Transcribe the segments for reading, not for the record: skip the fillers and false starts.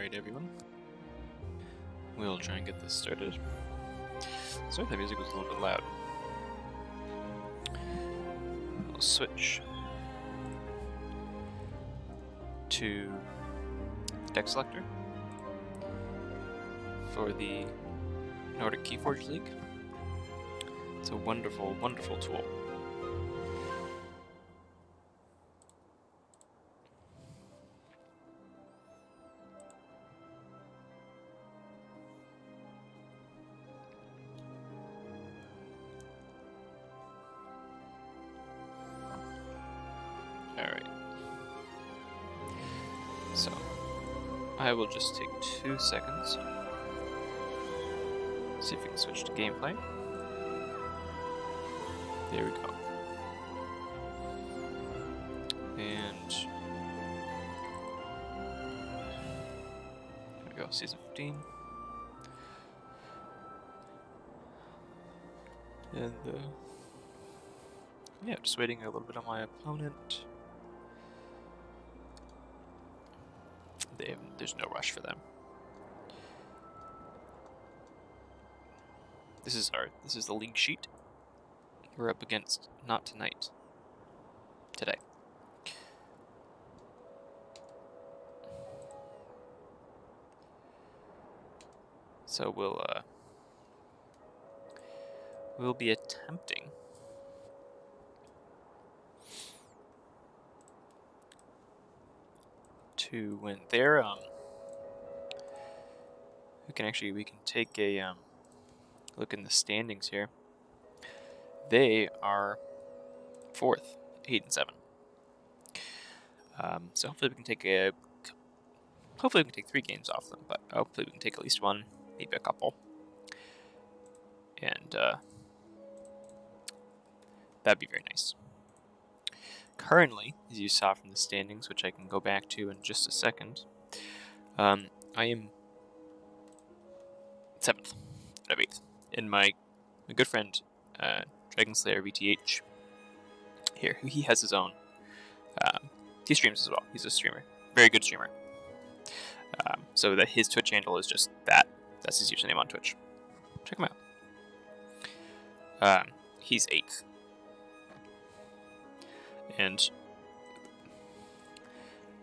Alright everyone, we'll try and get this started. Sorry the music was a little bit loud. We'll switch to deck selector for the Nordic KeyForge League. It's a wonderful, wonderful tool. Alright. So, I will just take 2 seconds. See if we can switch to gameplay. There we go. And there we go, season 15. And yeah, just waiting a little bit on my opponent. There's no rush for them. This is the league sheet. We're up against Not2night today. So we'll be attempting to win there. We can take a look in the standings here. They are 4th, 8-7. So hopefully we can take 3 games off them, but hopefully we can take at least one, maybe a couple. And that'd be very nice. Currently, as you saw from the standings, which I can go back to in just a second, I am 7th out of 8th. And my good friend, Dragonslayer VTH, here, he has his own. He streams as well. He's a streamer, very good streamer. So that his Twitch handle is just that. That's his username on Twitch. Check him out. He's 8th, and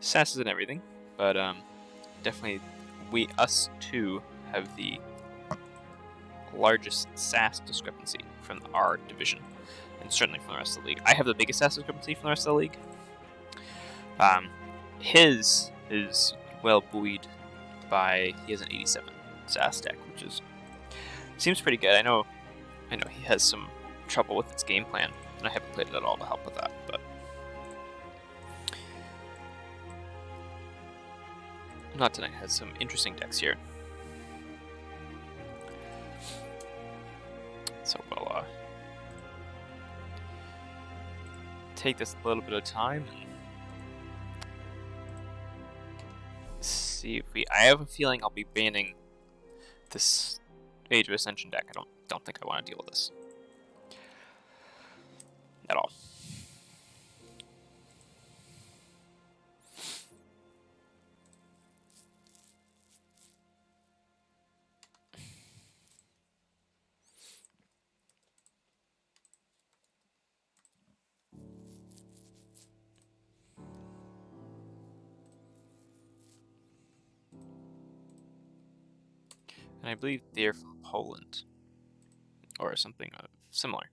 sasses and everything, but definitely us two have the largest SAS discrepancy from our division, and certainly from the rest of the league. I have the biggest SAS discrepancy from the rest of the league. His is well buoyed by, he has an 87 SAS deck, which seems pretty good. I know he has some trouble with its game plan, and I haven't played it at all to help with that, but Not2night has some interesting decks here. So we'll take this a little bit of time and see if I have a feeling I'll be banning this Age of Ascension deck. I don't think I want to deal with this at all. And I believe they're from Poland, or something similar,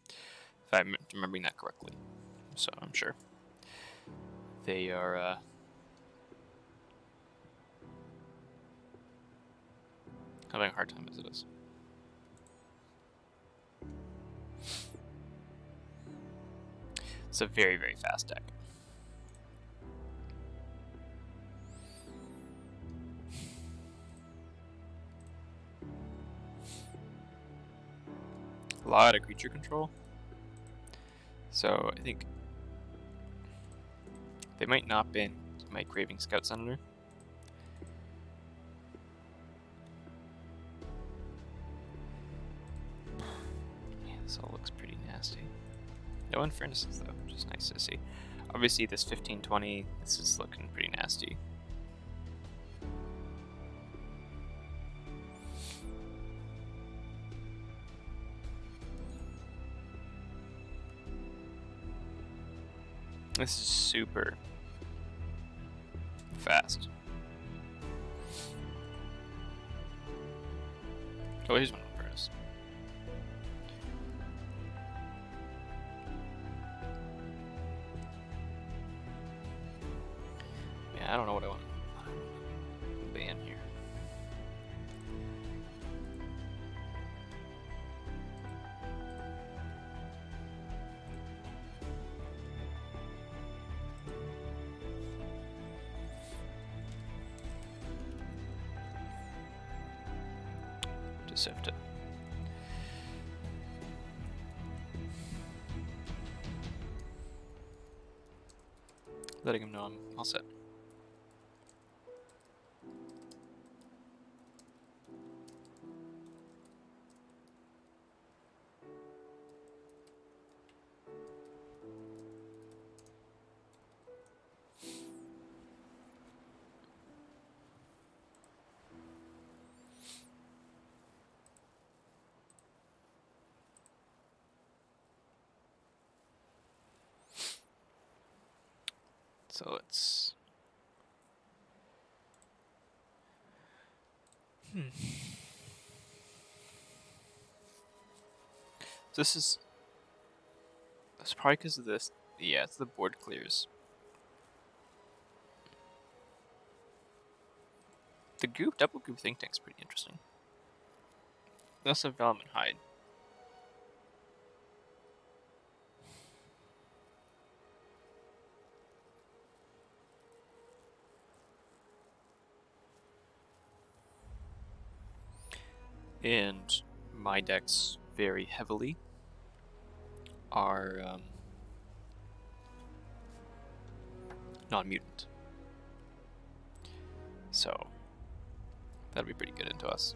if I'm remembering that correctly. So I'm sure they are having a hard time as it is. It's a very, very fast deck. A lot of creature control. So I think they might not ban my Craving Scout Senator. Man, this all looks pretty nasty. No Infernuses though, which is nice to see. Obviously this 15-20, this is looking pretty nasty. This is super fast. Oh, here's one of the furnace. Yeah, I don't know what I want to ban here. Just have to. Letting him know I'm all set. So it's this is that's probably because of this. Yeah, it's the board clears. The goop double goop think tank's pretty interesting. That's a Velvet hide. And my decks very heavily are non-mutant. So that'll be pretty good into us.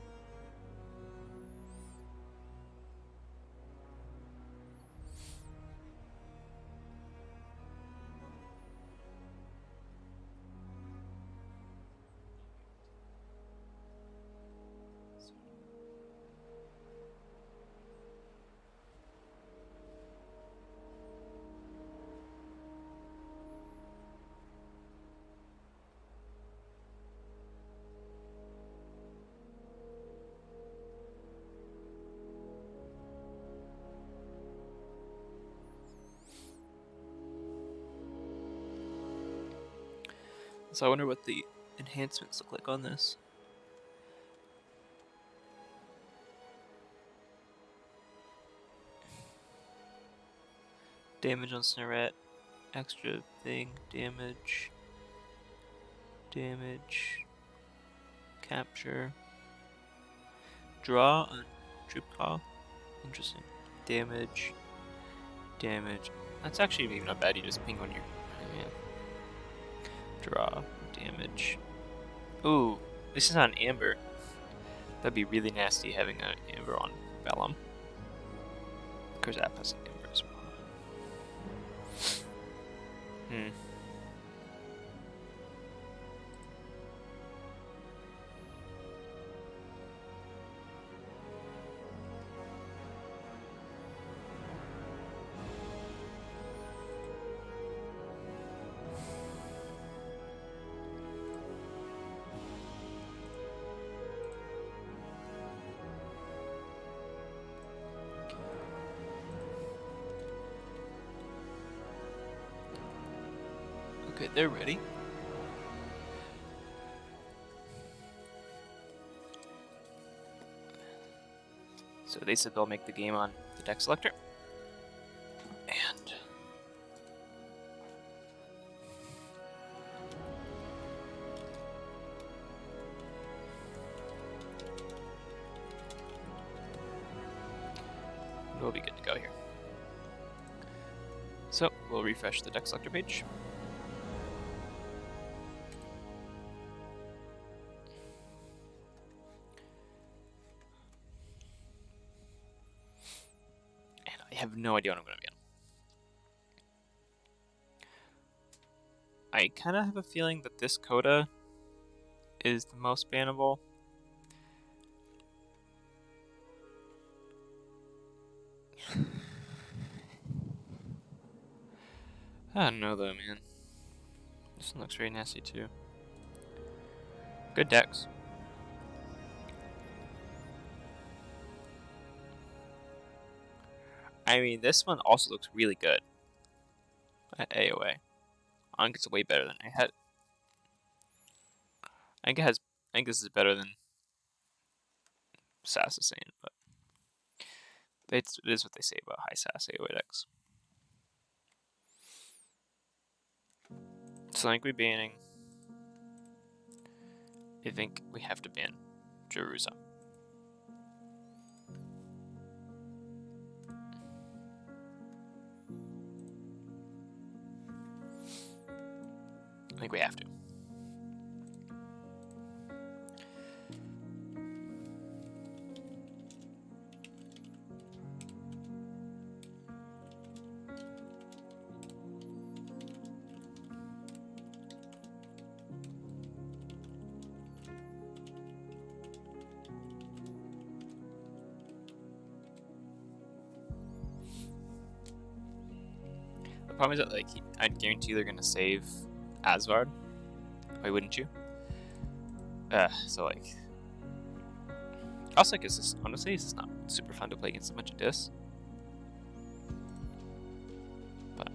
So I wonder what the enhancements look like on this. Damage on Snarette, extra thing, damage, capture, draw on troop call, interesting, damage. That's actually maybe not bad. You just ping on your draw, damage. Ooh, this is on Amber. That'd be really nasty having an Amber on Vellum. Of course, that has an Amber as well. Okay, they're ready. So they said they'll make the game on the deck selector. And we'll be good to go here. So we'll refresh the deck selector page. I have no idea what I'm going to be on. I kind of have a feeling that this coda is the most bannable. I don't know though, man. This one looks very nasty too. Good decks. I mean, this one also looks really good at AOA. I think it's way better than I had. I think it has. I think this is better than SAS is saying, but it is what they say about high SAS AOA decks. So I think we're banning. I think we have to ban Jerusa. I think we have to. The problem is that, like, I'd guarantee they're gonna save Asvard. Why wouldn't you? So like, also, like, is this honestly is this not super fun to play against a bunch of dis? But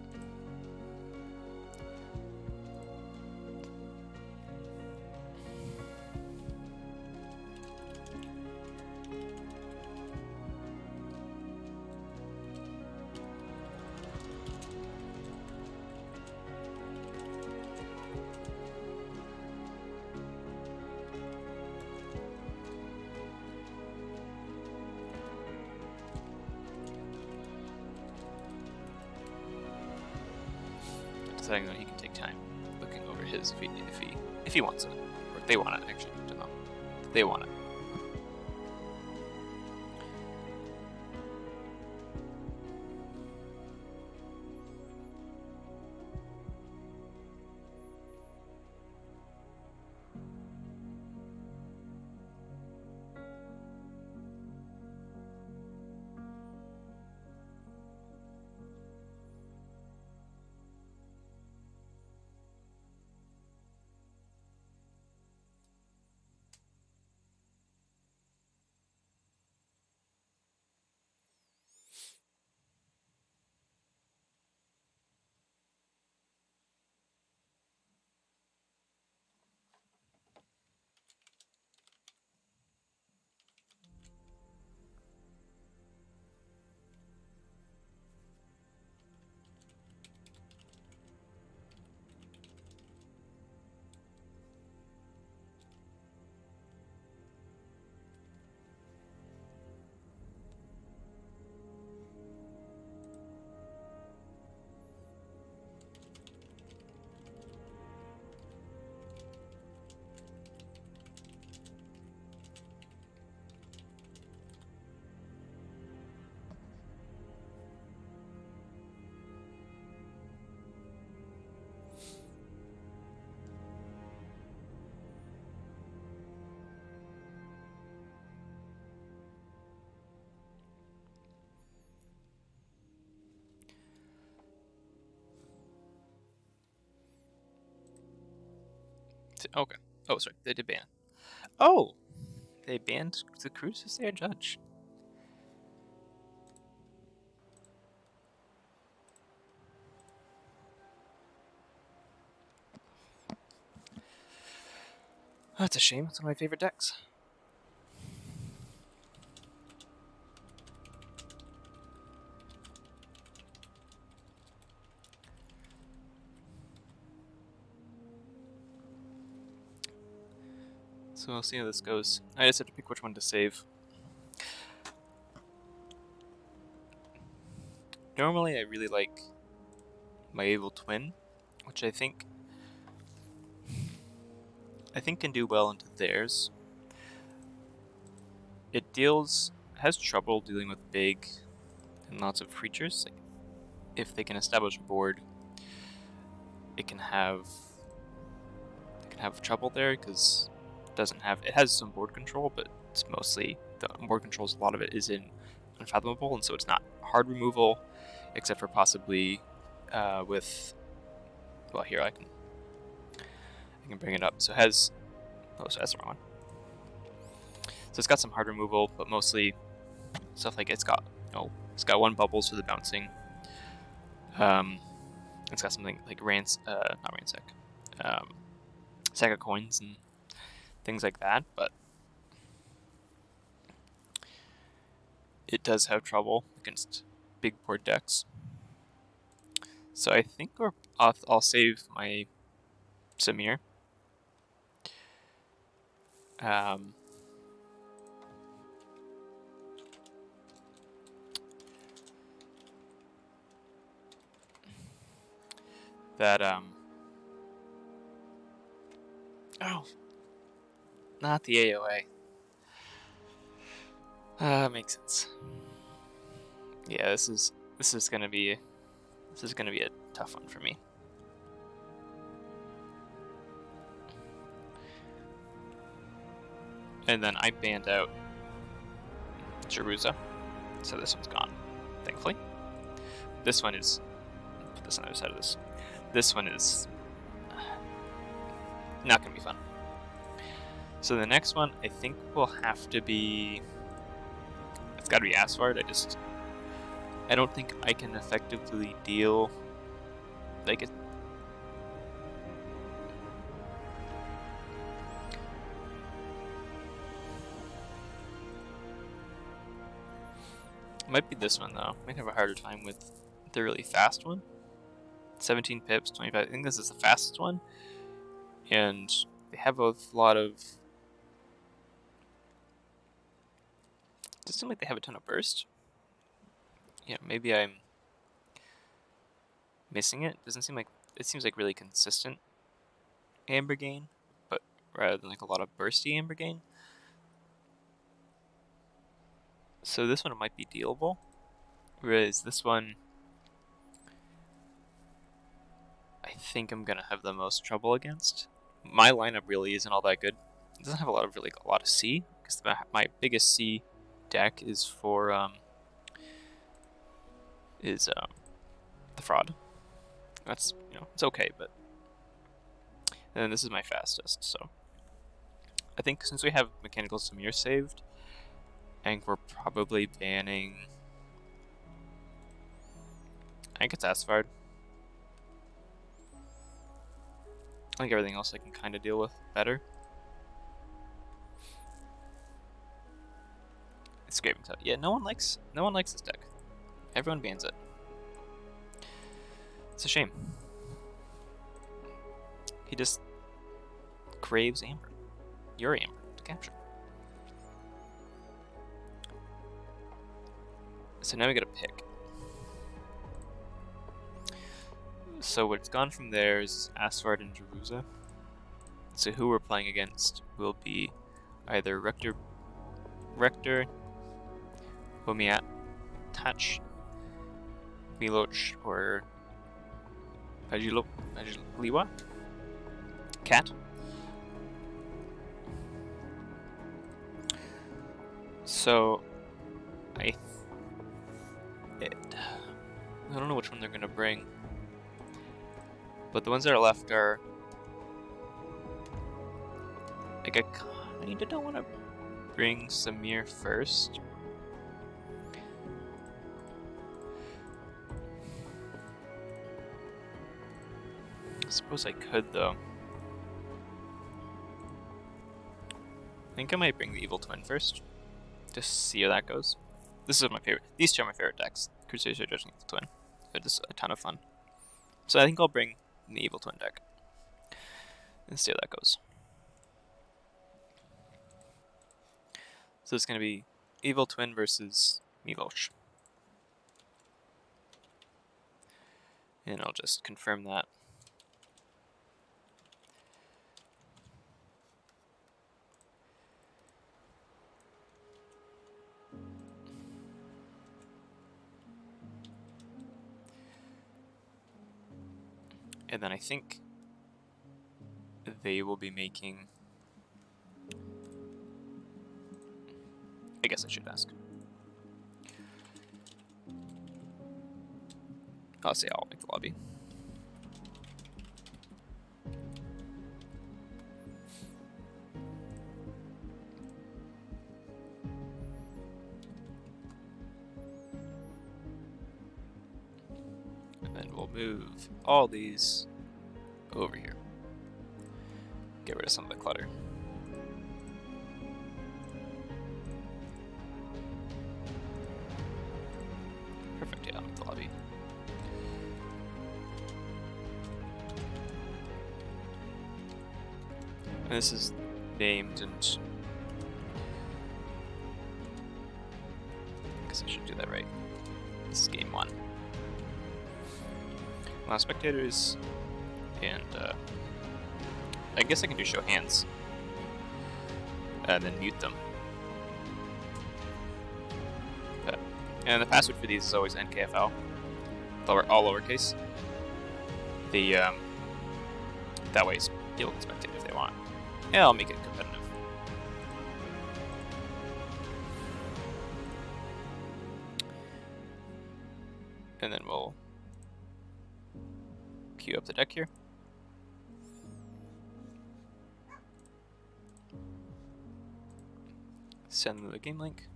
deciding that he can take time looking over his if he wants it, or if they want it. Actually, I don't know. If they want it. Okay. Oh, sorry. They did ban. Oh, they banned the Cruz as their judge. That's a shame. It's one of my favorite decks. So we'll see how this goes. I just have to pick which one to save. Normally, I really like my Evil Twin, which I think can do well into theirs. It has trouble dealing with big and lots of creatures. Like, if they can establish a board, it can have trouble there because it has some board control, but it's mostly the board controls. A lot of it is in Unfathomable, and so it's not hard removal, except for possibly with Well, here I can bring it up. So it has, oh, so that's the wrong one. So it's got some hard removal, but mostly stuff like it's got one bubbles for the bouncing. It's got something like not ransack, sack of coins and things like that, but it does have trouble against big board decks. So I think I'll save my Samir. Oh, not the AOA. Makes sense. Yeah, this is gonna be a tough one for me. And then I banned out Jerusa, so this one's gone, thankfully. This one is, put this on the other side of this. This one is not gonna be fun. So the next one, I think will have to be, it's gotta be Asward. I don't think I can effectively deal, like, it might be this one though. Might have a harder time with the really fast one. 17 pips, 25. I think this is the fastest one, and they have a lot of. It doesn't seem like they have a ton of burst. Yeah, maybe I'm missing it. Doesn't seem like it seems like really consistent amber gain, but rather than like a lot of bursty amber gain. So this one might be dealable, whereas this one I think I'm gonna have the most trouble against. My lineup really isn't all that good. It doesn't have a lot of C, because my biggest C deck is for the fraud. That's, it's okay, but and then this is my fastest. So I think since we have Mechanical Samir saved, I think we're probably banning. I think it's Asvard. I think everything else I can kind of deal with better. It's Scraping Top. Yeah, no one likes this deck. Everyone bans it. It's a shame. He just craves Amber. Your Amber to capture. So now we gotta pick. So what's gone from there is Asvard and Jerusa. So who we're playing against will be either Rector, Homiat, Touch, Miloch, or Pajiliwa? Cat. So I don't know which one they're gonna bring, but the ones that are left are like I kinda don't want to bring Samir first. I suppose I could though. I think I might bring the Evil Twin first, just see how that goes. This is my favorite. These two are my favorite decks. Crusaders Judge and Evil Twin. They're just a ton of fun. So I think I'll bring the Evil Twin deck and see how that goes. So it's going to be Evil Twin versus Miloch. And I'll just confirm that. And then I think they will be making... I guess I should ask. I'll say I'll make the lobby. move all these over here. Get rid of some of the clutter. Perfect, yeah, I'll make the lobby. And this is named, and I guess I should do that right. This is game 1. Allow spectators, and I guess I can do show hands, and then mute them. And the password for these is always NKFL, all lowercase. That way people can spectate if they want. Yeah, I'll make it competitive. And then we'll queue up the deck here. Send them the game link.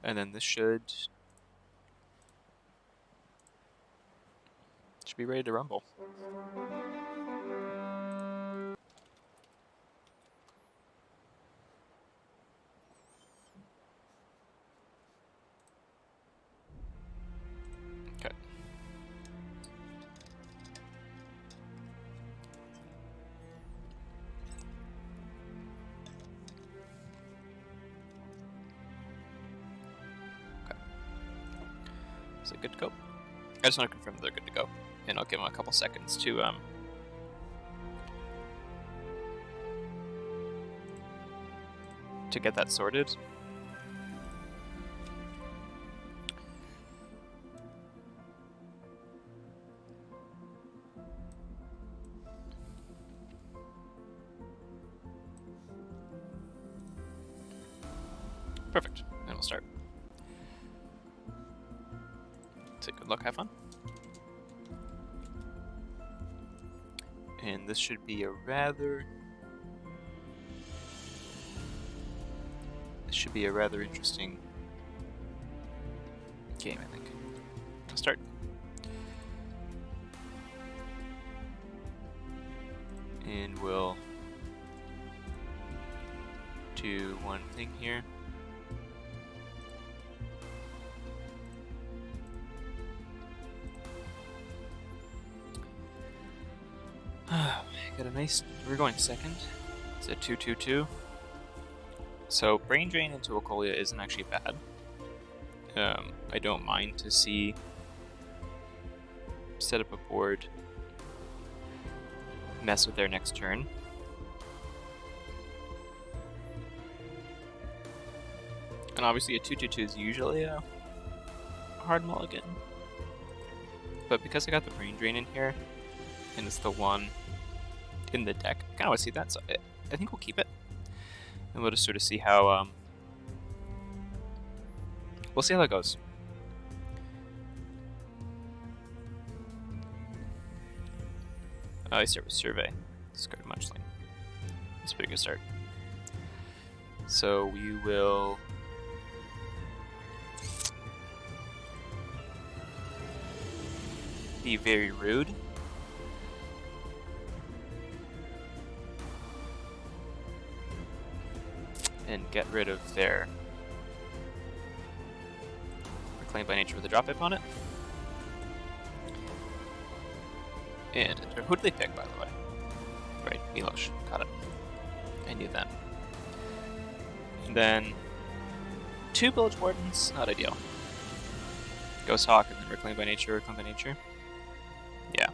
And then this should be ready to rumble. Okay. Is it good to go? I just want to confirm that they're good to go, and I'll give them a couple seconds to get that sorted. Perfect, and we'll start. So good luck, have fun. And this should be a rather interesting game, I think. I'll start. And we'll do one thing here. Got a nice. We're going second. It's a 2-2-2. So brain drain into Okolia isn't actually bad. I don't mind to see set up a board, mess with their next turn. And obviously a 2-2-2 is usually a hard mulligan. But because I got the brain drain in here, and it's the one in the deck, I kind of want to see that, so I think we'll keep it. And we'll just sort of see how, we'll see how that goes. I start with Survey. Discard Munchling. That's a pretty good start. So we will be very rude. And get rid of their Reclaim by Nature with a drop hip on it. And who did they pick, by the way? Right, Milosh. Got it. I knew that. And then 2 Village Wardens, not ideal. Ghost Hawk and then Reclaim by Nature, Reclaim by Nature. Yeah.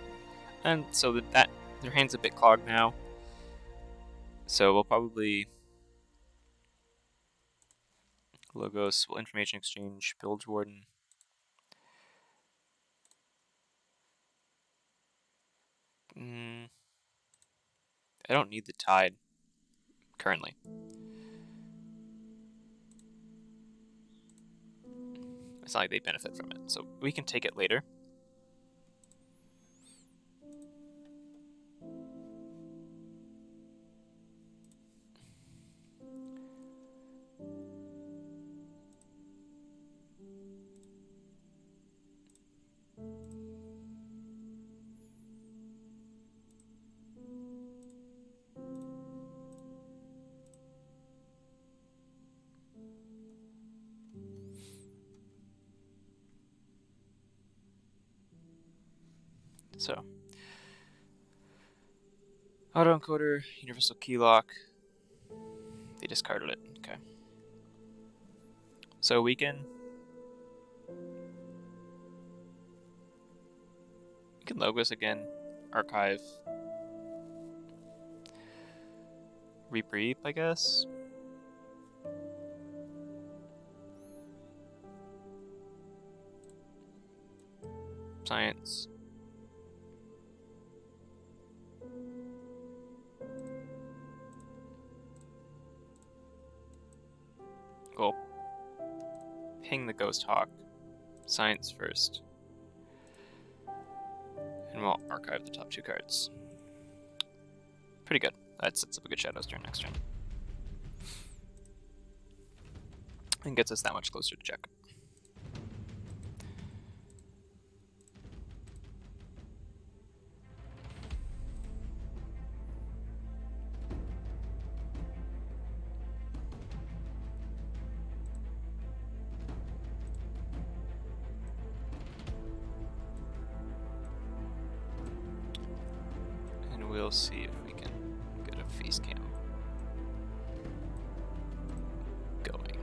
And so that their hand's a bit clogged now. So we'll probably Logos, will Information Exchange, Village Warden. I don't need the Tide currently. It's not like they benefit from it, so we can take it later. So, autoencoder, universal key lock. They discarded it. Okay. So we can logos again, archive, reap, I guess. Science. We'll ping the Ghost Hawk. Science first. And we'll archive the top 2 cards. Pretty good. That sets up a good Shadows turn next turn. And gets us that much closer to check. And we'll see if we can get a face cam going.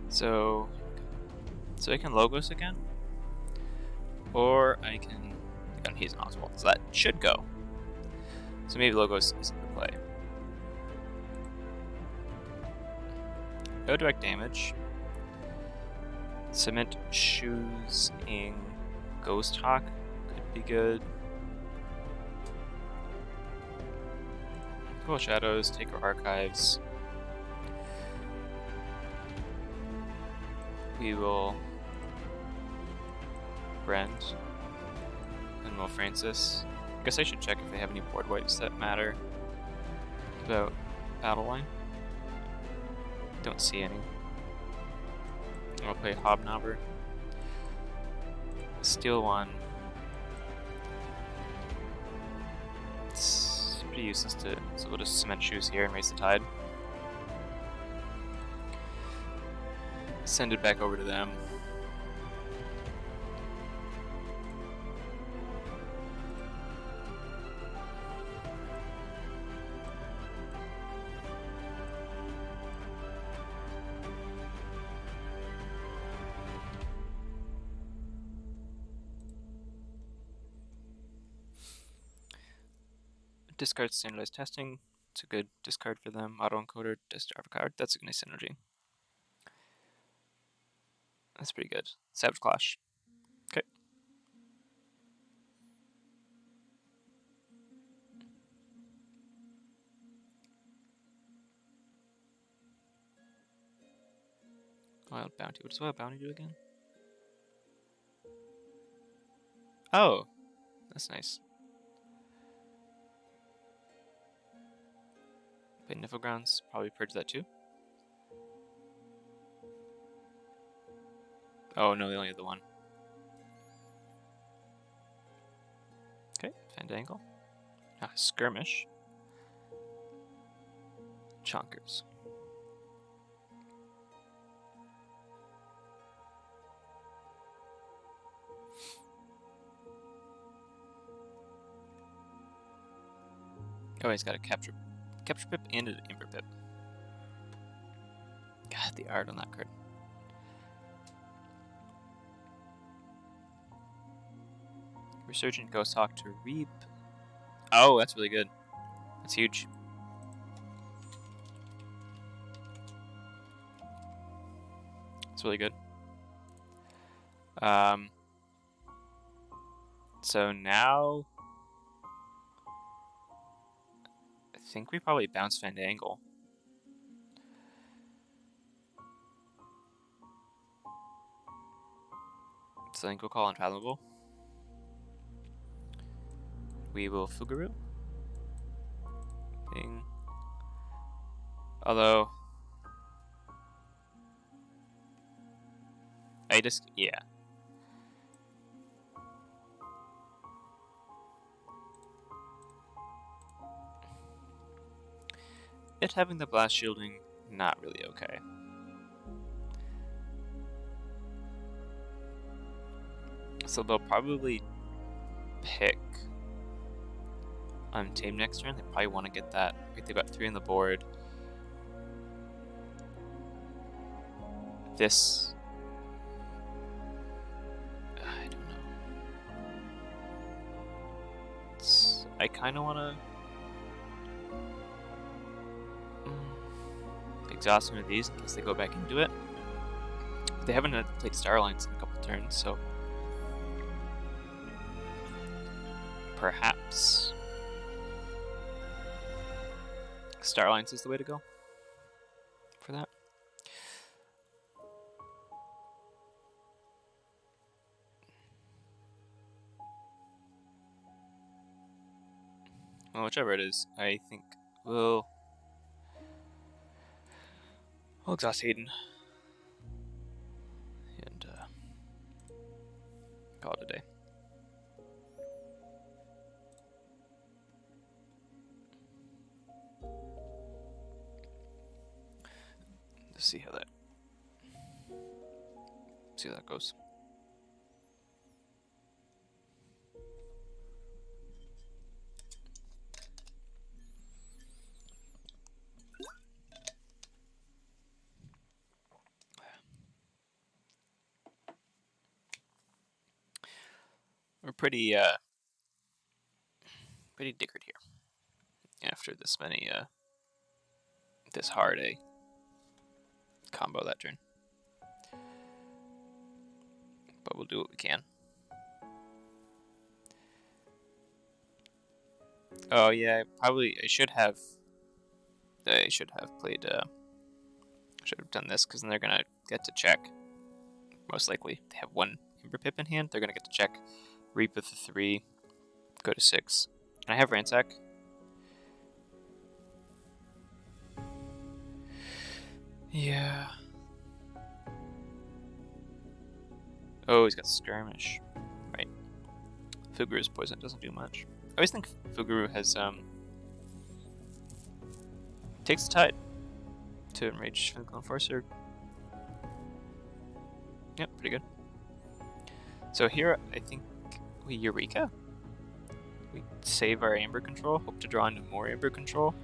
So I can logos again, or I can. He's an Oswald, so that should go. So maybe logos isn't the play. No direct damage. Cement shoes in Ghost Hawk could be good. Cool Shadows, take our archives. We will Brand and Will Francis. I guess I should check if they have any board wipes that matter about battle line. Don't see any. I'll play Hobnobber. Steal one. It's pretty useless to, so we'll just cement shoes here and raise the tide. Send it back over to them. Discard standardized testing. It's a good discard for them. Autoencoder, discard a card. That's a nice synergy. That's pretty good. Savage Clash. Okay. Wild Bounty. What does Wild Bounty do again? Oh, that's nice. Play Niflgrounds. Probably purge that too. Oh no, they only have the one. Okay, Fandangle. Skirmish. Chonkers. Oh, he's got a capture pip and an Ember pip. God, the art on that card. Resurgent Ghost Hawk to Reap. Oh, that's really good. That's huge. It's really good. So now I think we probably bounce Fandangle. So I think we'll call Unfathomable. We will Fuguru. Bing. Although I just, yeah. It having the blast shielding, not really okay. So they'll probably pick Untamed next turn. They probably want to get that. Right, they've got 3 on the board. This... I don't know. I kind of want to exhaust one of these in case they go back into it. They haven't played Starlines in a couple turns, so perhaps Starlines is the way to go for that. Well, whichever it is, I think we'll exhaust Hayden and call it a day. Let's see how that goes. We're pretty dickered here after this many this hard a combo that turn, but we'll do what we can. Oh yeah, I should have played. Should have done this because then they're gonna get to check. Most likely, they have 1 Ember Pip in hand. They're gonna get to check. Reap with the 3. Go to 6. And I have Ransack. Yeah. Oh, he's got Skirmish. Right. Fuguru's poison doesn't do much. I always think Fuguru has takes the tide to enrage Physical Enforcer. Yep, pretty good. So here, I think we Eureka. We save our Amber control, hope to draw into more Amber control.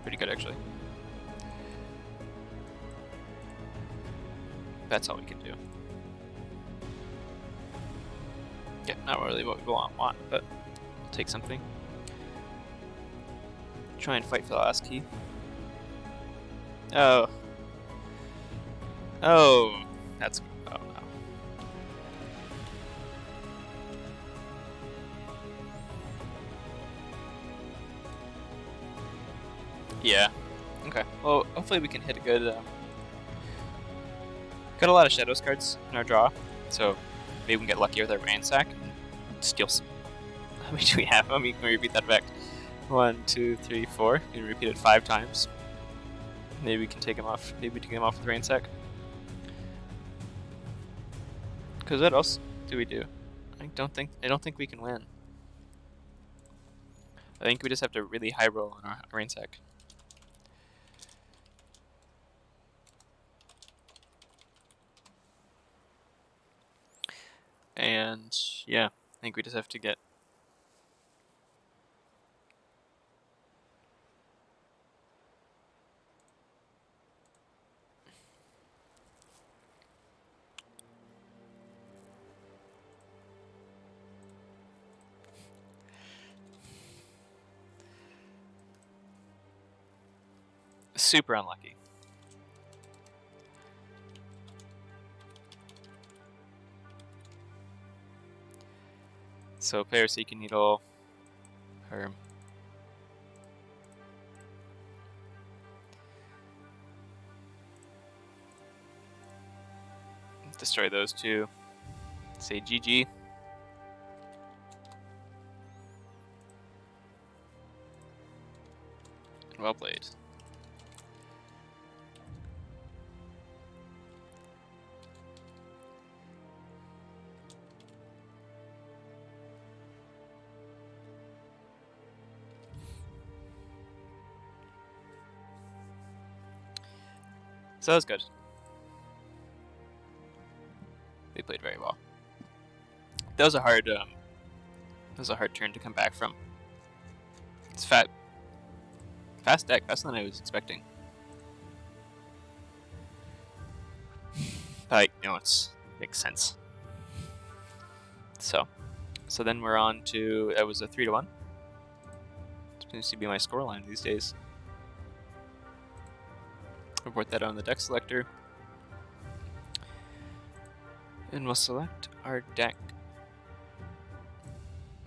Pretty good, actually. That's all we can do. Yeah, not really what we want, but we'll take something. Try and fight for the last key. Oh. Oh, that's... oh no. Yeah. Okay. Well, hopefully we can hit a good... got a lot of Shadows cards in our draw, so maybe we can get lucky with our Ransack and steal some... How many do we have? Let me repeat that back. 1, 2, 3, 4. You can repeat it 5 times. Maybe we can take him off. Maybe we take him off with Ransack. Because what else do we do? I don't think we can win. I think we just have to really high roll on our Ransack. And yeah, I think we just have to get super unlucky. So Paraseeking Needle, Herm. Destroy those 2. Say GG. Well played. So that was good. They played very well. That was a hard turn to come back from. It's fast deck, faster than I was expecting. But it makes sense. So then we're on to, that was a 3-1. Seems to be my scoreline these days. Report that on the deck selector. And we'll select our deck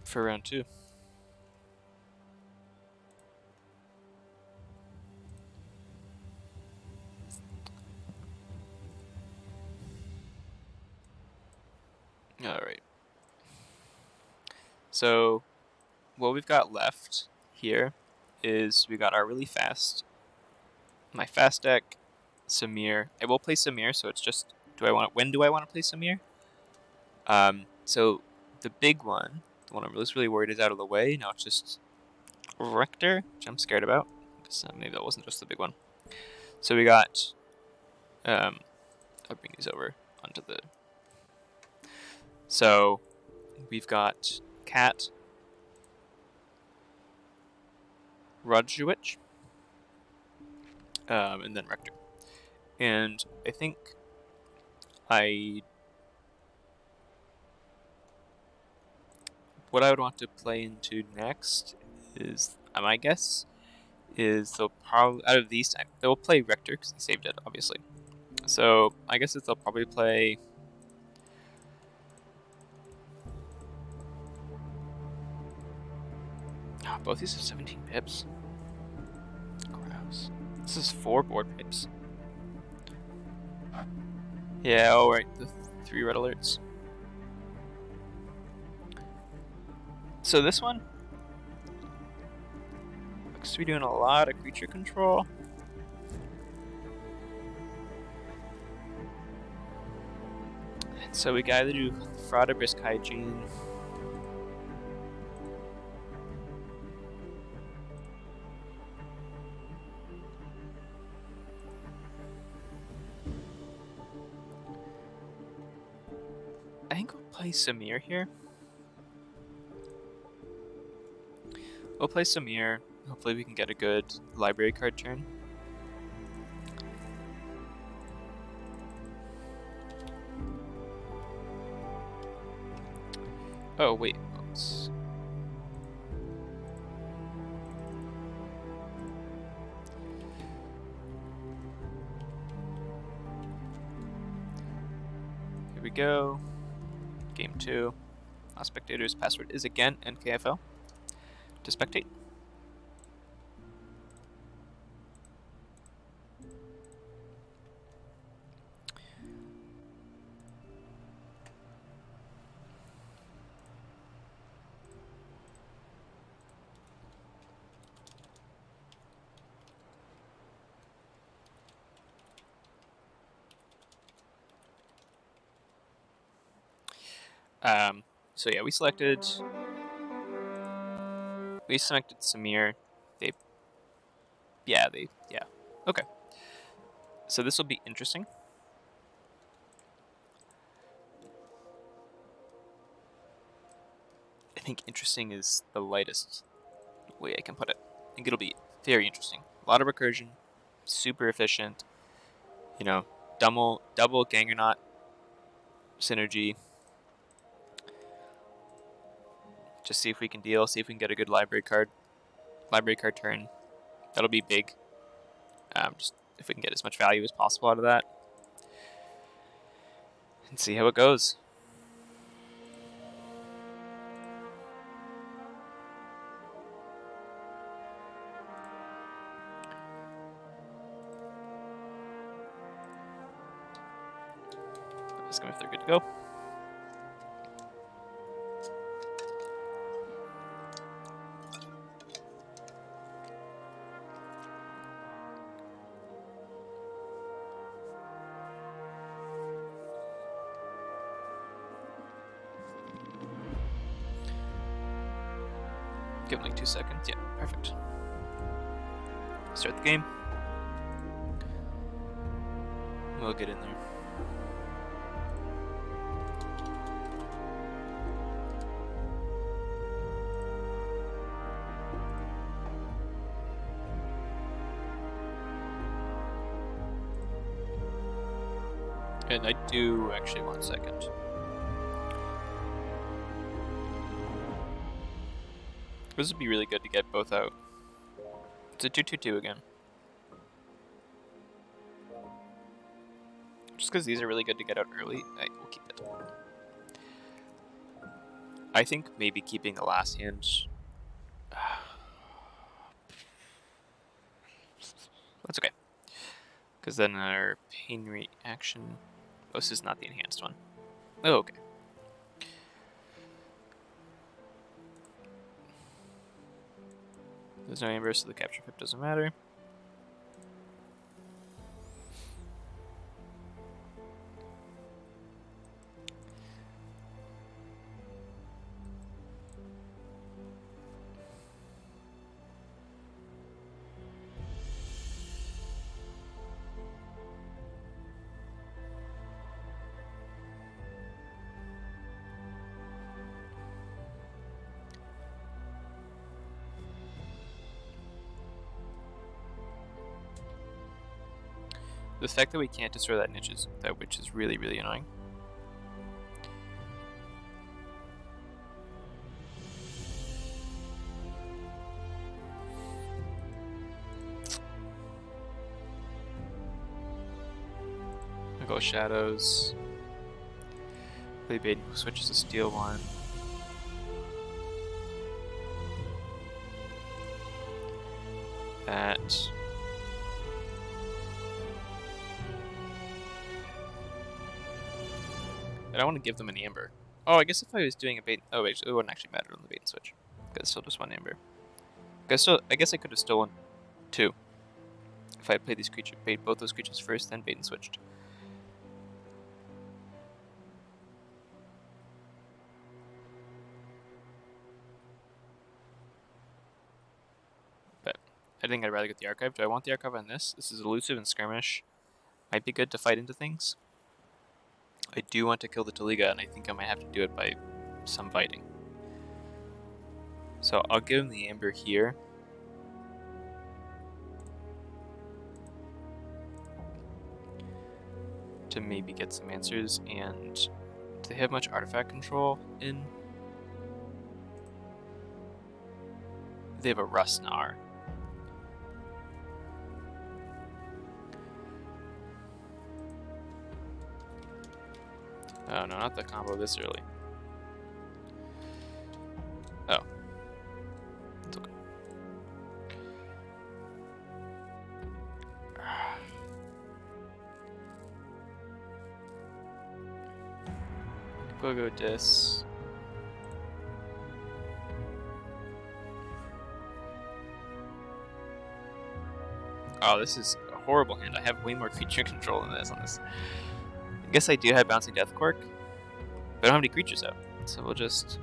for round 2. Alright. So what we've got left here is we got our really fast, my fast deck, Samir. I will play Samir, so it's just, when do I want to play Samir? So the big one, the one I'm really worried is out of the way. Now it's just Rector, which I'm scared about, because maybe that wasn't just the big one. So we got, I'll bring these over onto the, so we've got Cat, Rodjuich, and then Rector. And I think what I would want to play into next is, my guess, is they'll probably, out of these, they'll play Rector, because they saved it, obviously. So I guess they'll probably play... Oh, both these have 17 pips. Gross. This is 4 board pips. Yeah, alright, the 3 red alerts. So this one looks to be doing a lot of creature control. So we can either do Fraud or Brisk Hygiene. I think we'll play Samir here. We'll play Samir. Hopefully we can get a good library card turn. Oh, wait. Oops. Here we go. Game 2. All spectators' password is again NKFL to spectate. So yeah, we selected Samir. Yeah. Okay. So this will be interesting. I think interesting is the lightest way I can put it. I think it'll be very interesting. A lot of recursion, super efficient. Double Gangernaut synergy. Just see if we can deal, see if we can get a good library card turn. That'll be big. Just if we can get as much value as possible out of that. And see how it goes. Ask them if they're good to go. Give them like 2 seconds. Yeah, perfect. Start the game. We'll get in there. And I do actually 1 second. This would be really good to get both out. It's a 2-2-2 again. Just because these are really good to get out early, I will keep it. I think maybe keeping the last hand. That's okay. Because then our pain reaction. Oh, this is not the enhanced one. Oh, okay. There's no amber, so the capture pip doesn't matter. The fact that we can't destroy that niche is which is really, really annoying. I'll go shadows. Play bait switches to steal one. That. I don't want to give them an amber. Oh, I guess if I was doing a bait... Oh, wait, it wouldn't actually matter on the bait and switch. Because it's still just 1 amber. I guess I could have stolen 2. If I had played these creatures, bait both those creatures first, then bait and switched. But I think I'd rather get the archive. Do I want the archive on this? This is elusive and skirmish. Might be good to fight into things. I do want to kill the Taliga, and I think I might have to do it by some fighting. So I'll give him the amber here. To maybe get some answers, and do they have much artifact control in? They have a Rustnar. Oh no, not the combo this early. Oh. It's okay. We'll go dis. Oh, this is a horrible hand. I have way more creature control than this on this. I guess I do have Bouncing Death Cork, but I don't have any creatures out, so we'll just...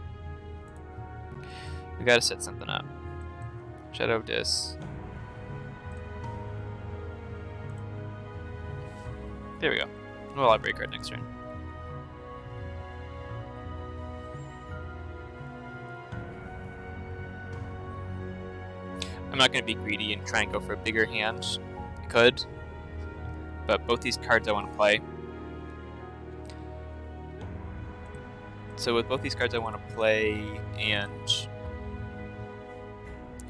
We gotta set something up. Shadow Dis. There we go. Well, I'll break card next turn. I'm not going to be greedy and try and go for a bigger hand. I could, but both these cards I want to play. So with both these cards I want to play and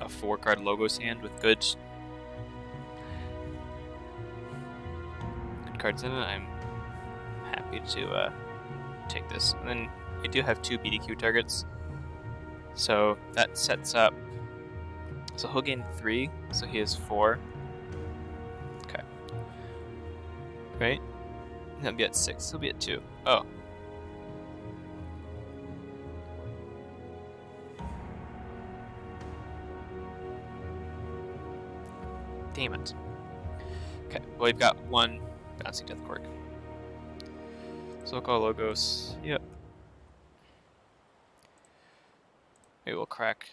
a 4-card Logos hand with good cards in it, I'm happy to take this. And then I do have 2 BDQ targets, so that sets up. So he'll gain 3, so he has 4. Okay. Right? He'll be at 6, he'll be at 2. Oh. Damn it. Okay, well we've got 1 Bouncing Death Cork. So we'll call Logos. Yep. Maybe we'll crack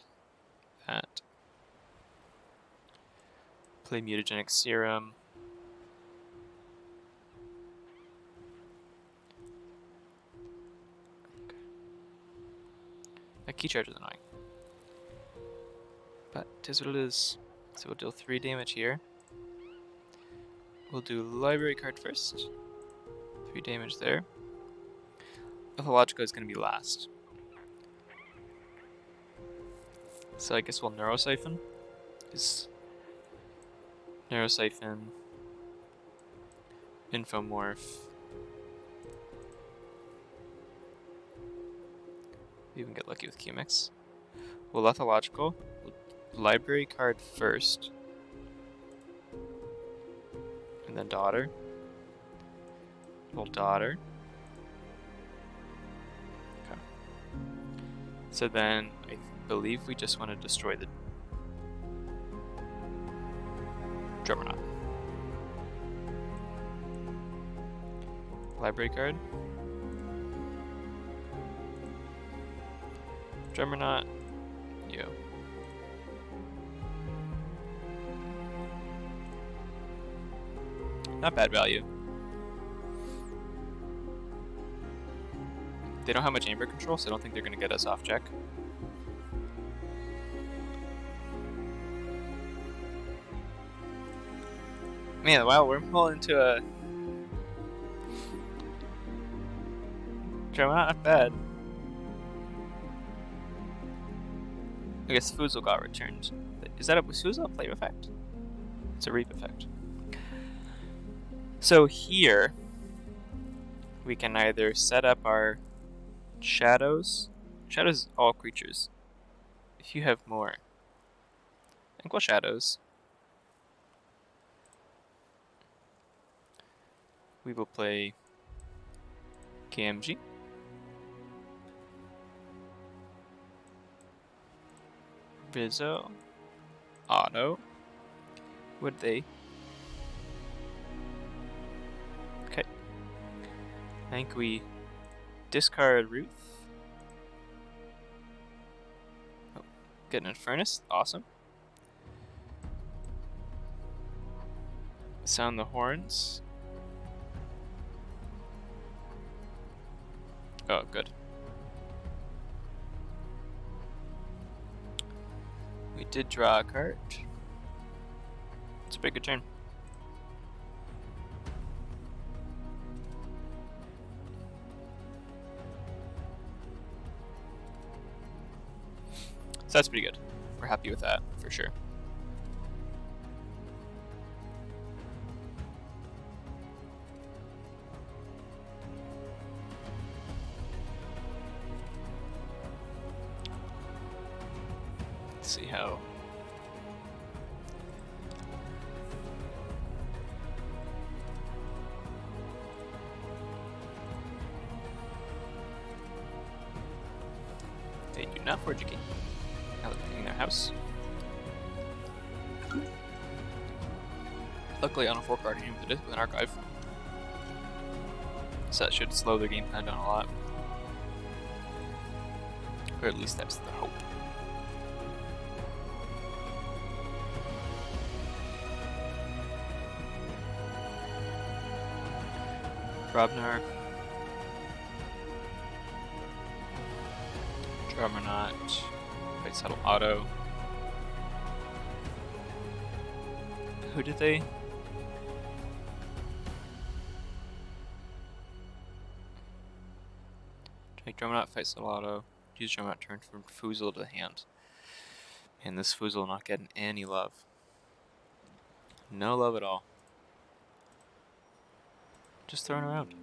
that. Play Mutagenic Serum. key charge is annoying. But it is what it is. So we'll deal 3 damage here. We'll do library card first. 3 damage there. Pathological is going to be last. So I guess we'll Neurosiphon. Is Neurosiphon, Infomorph. We even get lucky with Key Mix. We'll Lethological. Library card first. And then Daughter. We'll Daughter. Okay. So then I believe we just want to destroy the Drummerknot. Library card. Drummerknot. Yo. Not bad value. They don't have much Amber control, so I don't think they're going to get us off check. Man, wow, we're pulling into a... Not bad. I guess Fuzel got returned. Is that a Fuzel play effect? It's a reap effect. So here, we can either set up our shadows. Shadows is all creatures. If you have more, I think we'll shadows. We will play KMG. Rizzo. Auto. Would they? Okay. I think we discard Ruth. Oh, get an Infernus. Awesome. Sound the horns. Oh, good. We did draw a card. It's a pretty good turn. So that's pretty good. We're happy with that, for sure. Let's see how... They do not forge a key. Now they're in their house. Luckily on a 4-card game with an archive. So that should slow their game plan down a lot. Or at least that's the hope. Grobnar. Drummerknot. Fight Settle Auto. Who did they? Take Drummerknot, Fight Settle Auto. Use Drummerknot turn from Fuzel to the hand. And this Fuzel not getting any love. No love at all. Just throwing around.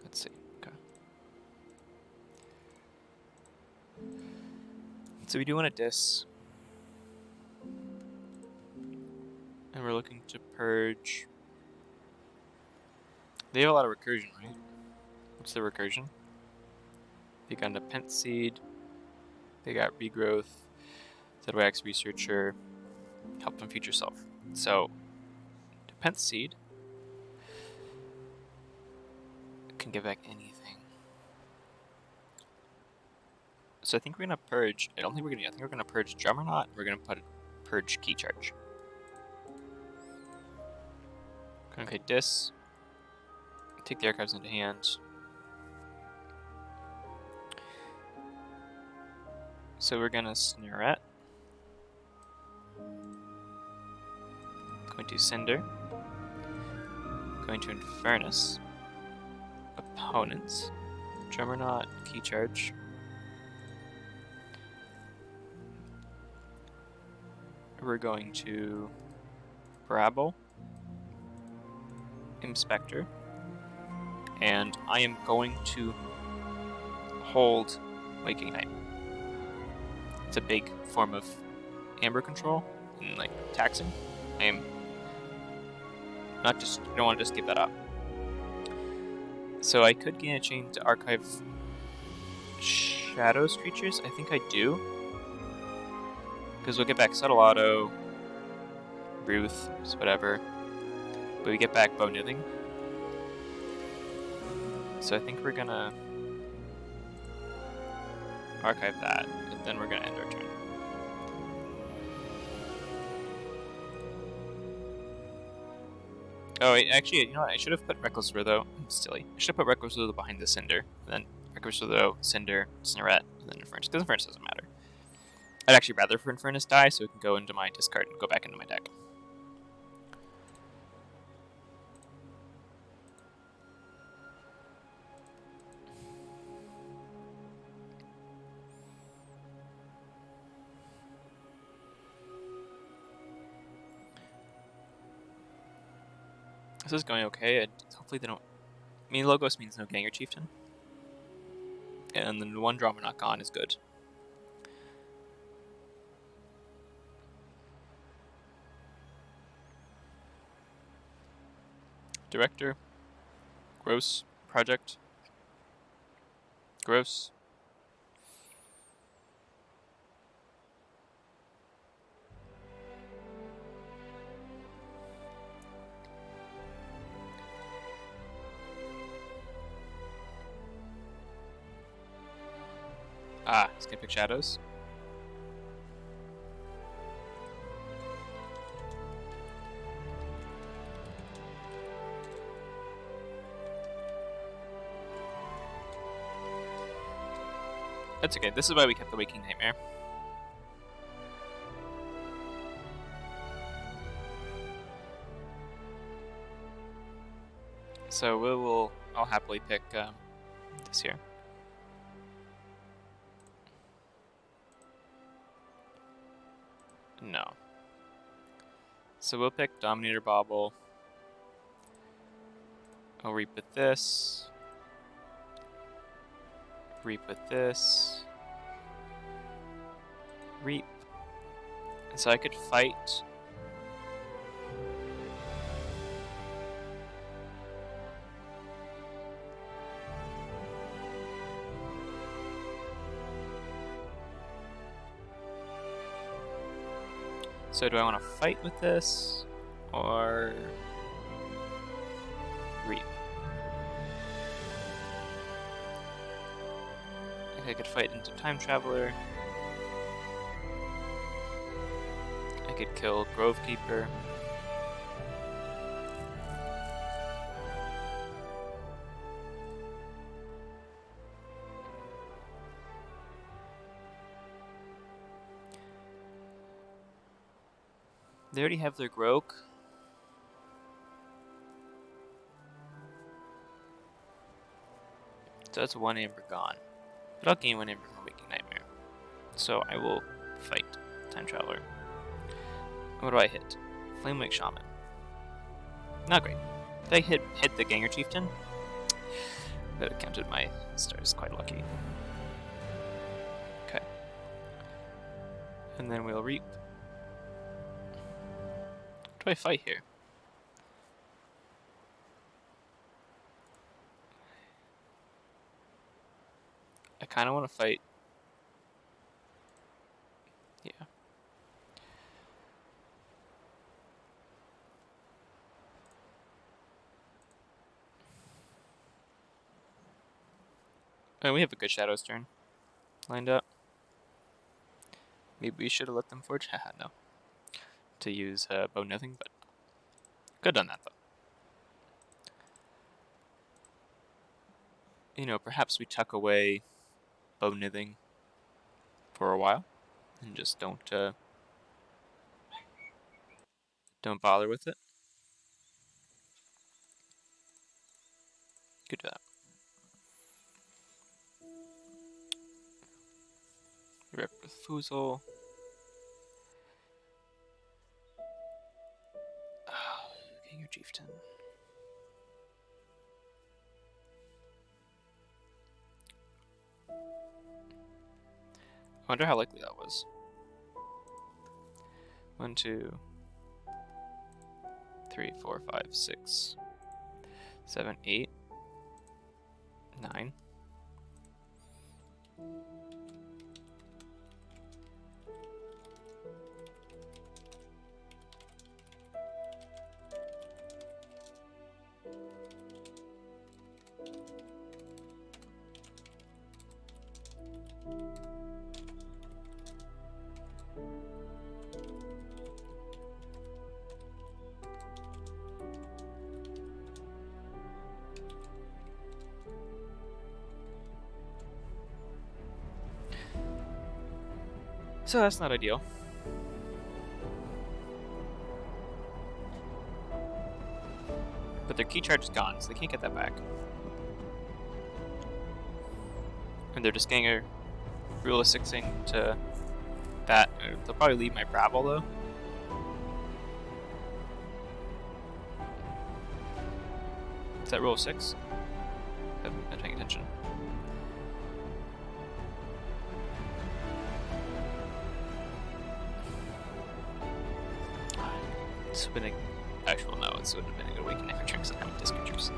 Let's see. Okay. So we do want to dis. And we're looking to purge. They have a lot of recursion, right? What's the recursion? They got a Pent Seed. They got Regrowth. ZWAX Researcher. Help from Future Self. So, Pent Seed can give back anything. So I think we're gonna purge. I don't think we're gonna. I think we're gonna purge Drummerknot. We're gonna purge Key Charge. Okay, dis. Take the archives into hand. So we're gonna Snurret. Going to Cinder. Going to Infernus. Opponents. Drummerknot, Key Charge. We're going to Brabble. Inspector. And I am going to hold Waking Night. It's a big form of amber control and like taxing. I am not just, I don't want to just give that up. So I could gain a chain to archive Shadows creatures. I think I do. Because we'll get back Subtle Auto, Ruth, whatever. But we get back Bone Knitting. So I think we're gonna archive that, and then we're gonna end our turn. Oh, wait, actually, you know what? I should have put Reckless Witho. I'm silly. I should have put Reckless Witho behind the Cinder, and then Reckless Witho, Cinder, Snurret, and then Infernus, because Infernus doesn't matter. I'd actually rather for Infernus die, so it can go into my discard and go back into my deck. This is going okay. Hopefully they don't... I mean, Logos means no Ganger Chieftain. And then one Drama Not Gone is good. Director. Gross. Project. Gross. Ah, he's gonna pick Shadows. That's okay. This is why we kept the Waking Nightmare. So I'll happily pick this here. No. So we'll pick Dominator Bauble. I'll reap with this. Reap with this. Reap. And so I could fight. So do I want to fight with this or reap? I could fight into Time Traveler. I could kill Grovekeeper. They already have their Groke. So that's one Amber gone. But I'll gain one Amber from Waking Nightmare. So I will fight Time Traveler. What do I hit? Flamewake Shaman. Not great. If I hit the Ganger Chieftain, that have counted my stars quite lucky. Okay. And then we'll reap. What do I fight here? I kind of want to fight. Yeah. And we have a good Shadows turn lined up. Maybe we should have let them forge. Haha, no. To use Bone Nothing, but could have done that though. you know, perhaps we tuck away Bone Nithing for a while and just don't bother with it. Could do that. Rip Refusal. King or Chieftain. I wonder how likely that was. 1, 2, 3, 4, 5, 6, 7, 8, 9. So that's not ideal. But their key charge is gone, so they can't get that back. And they're just getting a rule of 6ing to that. They'll probably leave my Brabble though. Is that rule of 6? I haven't been paying attention. Spinning. Actual, no, it would have been a good Awakening for tricks and having disc creatures.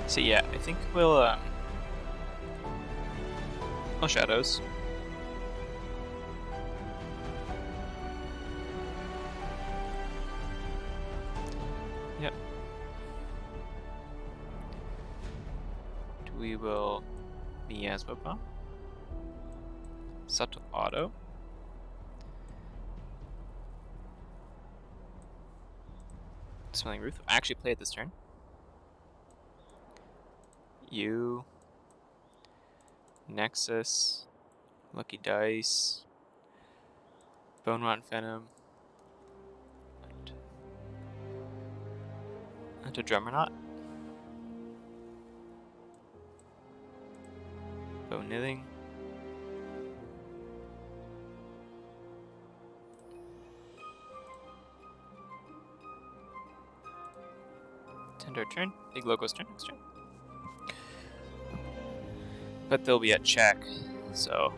So yeah, I think we'll Shadows. Yep. We will Miasma Bomb. Subtle Auto. Smelling Roof. I actually played this turn. You. Nexus. Lucky Dice. Bone Rot Venom. And a Drummerknot. Bone Nithing. End our turn. Big Logo's turn next turn. But they'll be at check, so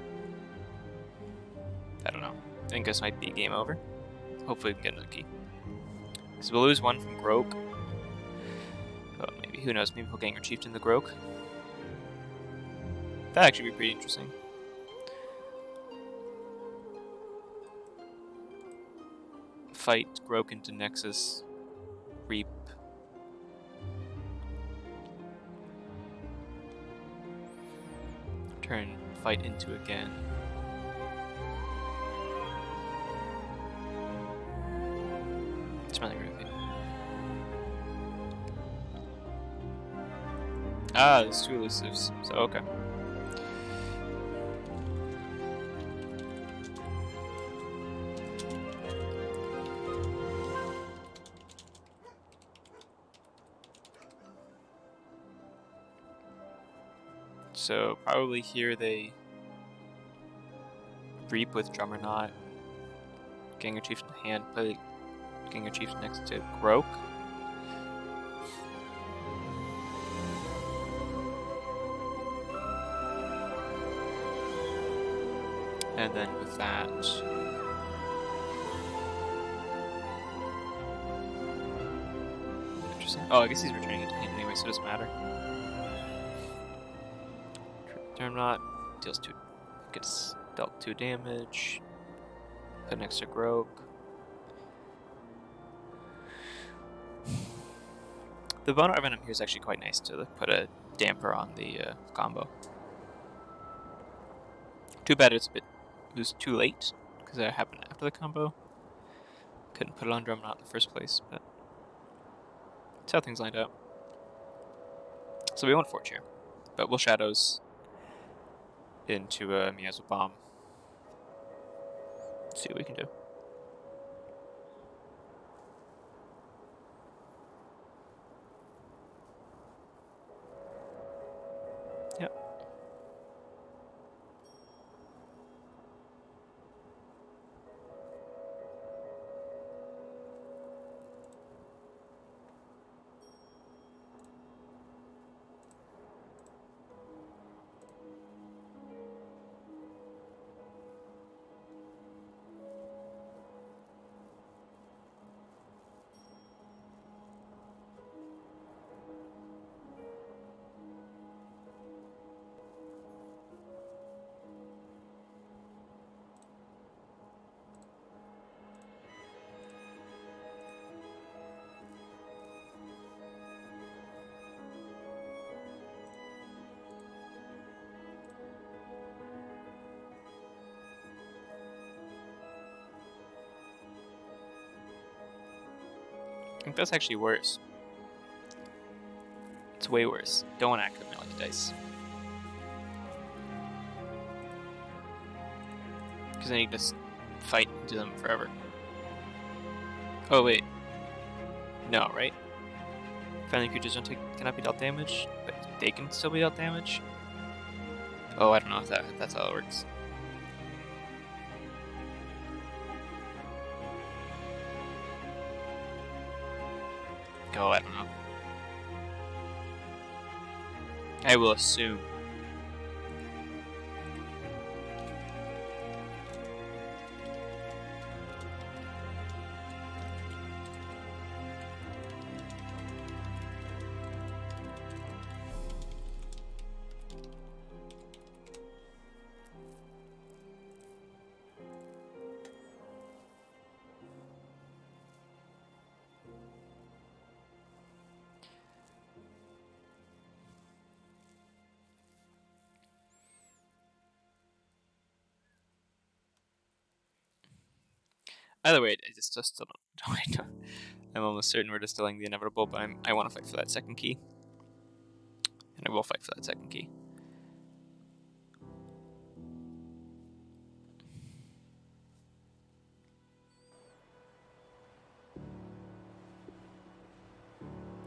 I don't know. I think this might be game over. Hopefully we can get another key. Because we'll lose one from Groke. But maybe, who knows, maybe we'll Ganger Chieftain the Groke. That'd actually be pretty interesting. Fight Groke into Nexus. Reap. Turn, fight into again. Smelling Roof. Ah, there's 2 elusives, so okay. So probably here they Reap with Drummerknot, Ganger Chieftain hand, play Ganger Chieftain next to Groke. And then with that, interesting. Oh, I guess he's returning it to hand anyway, so it doesn't matter. Drummerknot deals 2, gets dealt 2 damage. Put next to Groke. The Bone Rot Venom here is actually quite nice to put a damper on the combo. Too bad it was too late, because that happened after the combo. Couldn't put it on Drum Knot in the first place, but that's how things lined up. So we won't Forge here, but we'll Shadows into a Miasma Bomb. See what we can do. Yep. I think that's actually worse. It's way worse. Don't want to activate my lucky dice. Because then you just fight into them forever. Oh wait. No, right? Friendly creatures cannot be dealt damage, but they can still be dealt damage? Oh, I don't know if that's how it works. Oh, I don't know. I will assume. Either way, I just still don't. I'm almost certain we're distilling the inevitable, but I want to fight for that second key. And I will fight for that second key.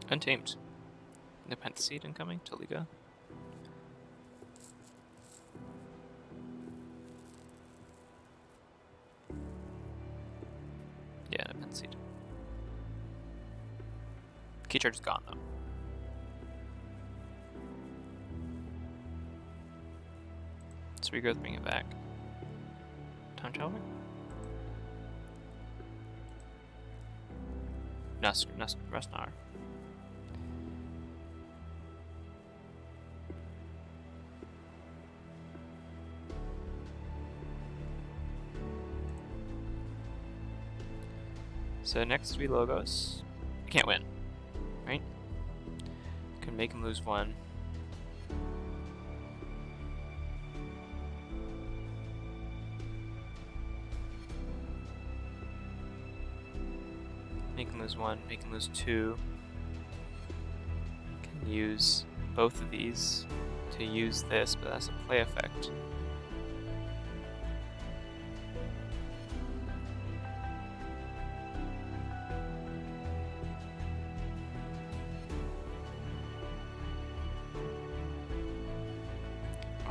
Untamed. The Pentaseed incoming, Taliga. Yeah, no Pentaseed. KeyCharge is gone though. So we go bring it back. Time traveler? Rustnar. So next 3 logos. I can't win, right? Can make him lose 1. Make him lose 1, make him lose 2. Can use both of these to use this, but that's a play effect.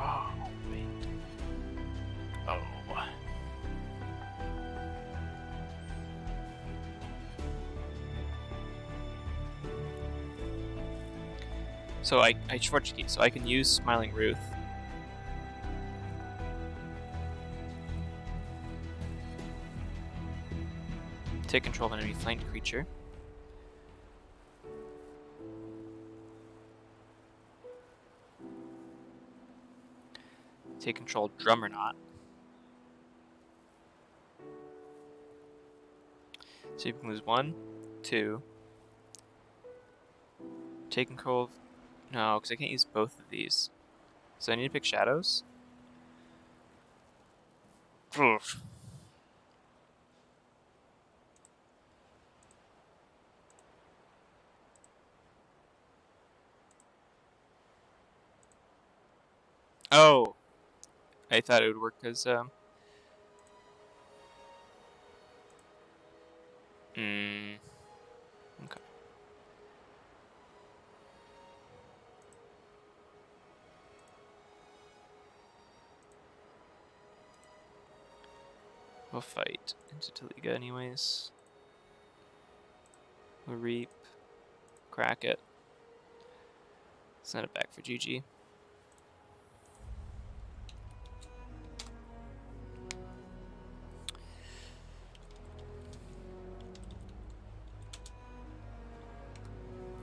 Oh, wait. Oh. So I Forge Key, so I can use Smiling Ruth. Take control of an enemy flanked creature. Take control of Drum or Not. So you can lose 1, 2. Take control of... No, because I can't use both of these. So I need to pick Shadows. Oof. Oh, I thought it would work as okay. We'll fight into Taliga anyways. We'll reap, crack it, send it back for GG.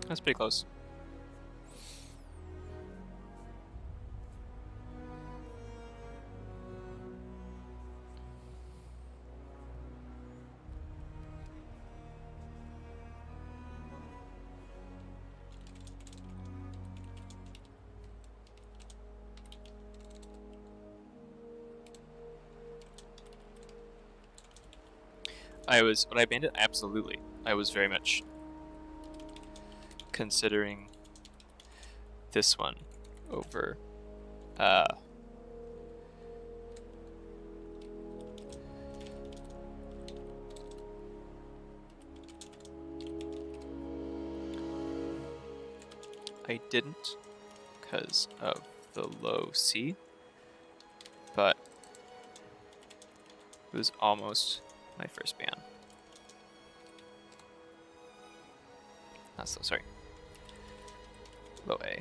That's pretty close. When I banned it, absolutely. I was very much considering this one over I didn't because of the low C, but it was almost my first ban. Not so sorry. Low A.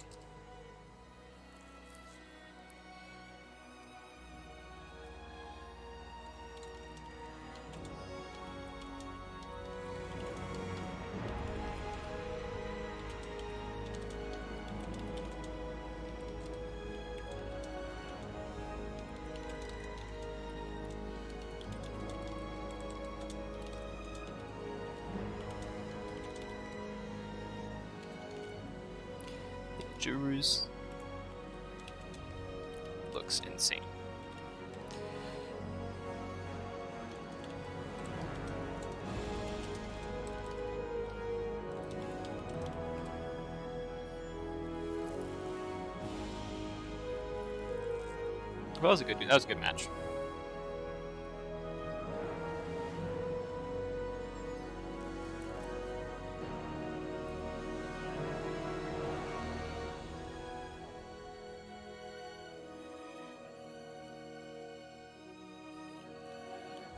Jurus looks insane. Well, that was a good match.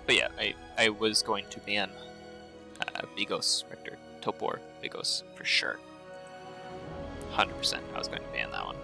But yeah, I was going to ban Bigos, Rector, Topor, Bigos for sure. 100%. I was going to ban that one.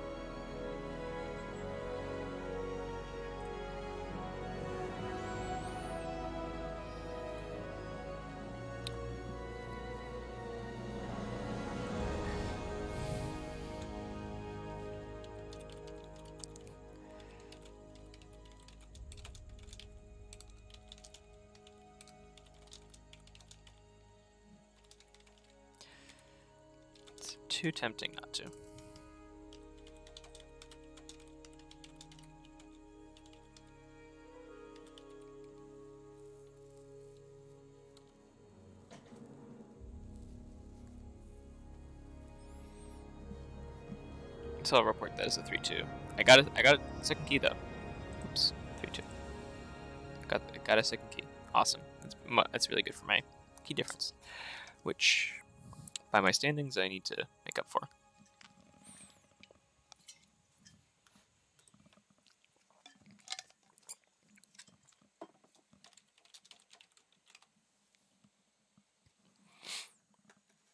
It's too tempting not to. So I'll report that as a 3-2. I got a second key though. Oops, 3-2. Got a second key. Awesome. That's really good for my key difference, which by my standings I need to make up for.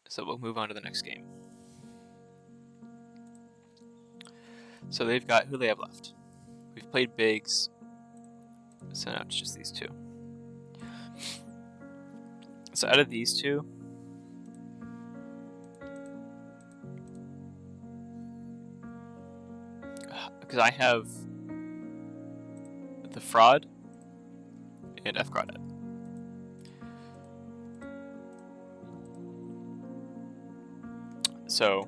So we'll move on to the next game. So they've got, who do they have left? We've played Biggs, so now it's just these two. So out of these two, because I have the Fraud and F Crawdad. So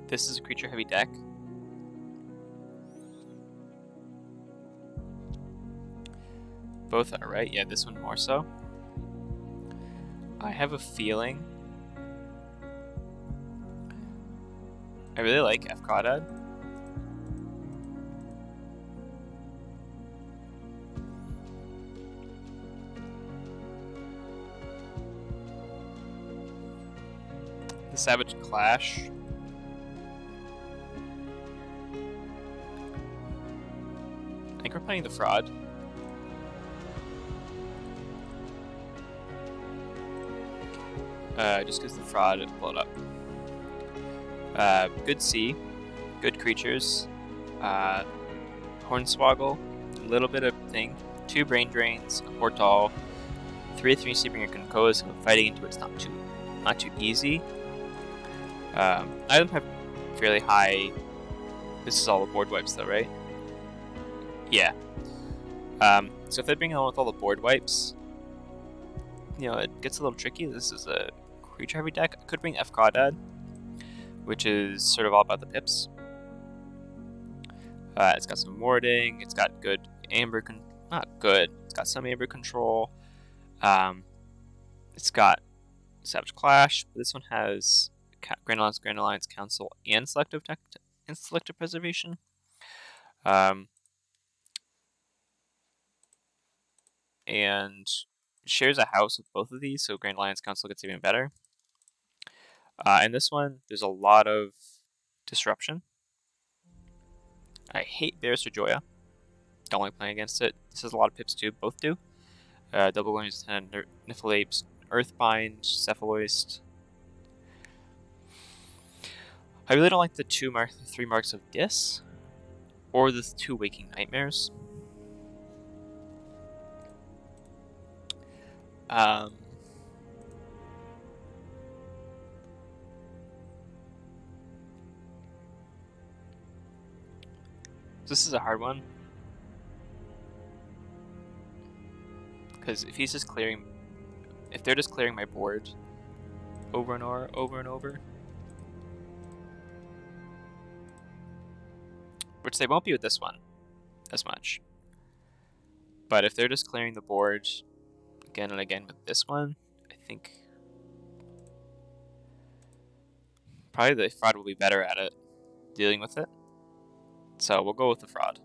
this is a creature heavy deck. Both are right. Yeah, this one more so. I have a feeling I really like FCAUDAD. The Savage Clash. I think we're playing the Fraud. Just because the Fraud would blow it up. Good C, good creatures. Hornswoggle, a little bit of thing. 2 Brain Drains, a Portal, 3/3 Seabringer Conco's, so fighting into it's not too easy. I don't have fairly high. This is all the board wipes though, right? Yeah. So if they bring on with all the board wipes, you know, it gets a little tricky. This is a creature heavy deck. I could bring FCAUDAD, which is sort of all about the pips. It's got some warding. It's got good amber not good. It's got some amber control. It's got Savage Clash. But this one has Grand Alliance Council and Selective Preservation. And shares a house with both of these, so Grand Alliance Council gets even better. And this one, there's a lot of disruption. I hate Barrister Joya. Don't like playing against it. This has a lot of pips too. Both do. Double Wings, Niflapes, Earthbind, Cephaloist. I really don't like the 3 Marks of Dis, or the 2 Waking Nightmares. This is a hard one, because if they're just clearing my board over and over, which they won't be with this one as much, but if they're just clearing the board again and again with this one, I think probably the Fraud will be better at it, dealing with it. So we'll go with the Fraud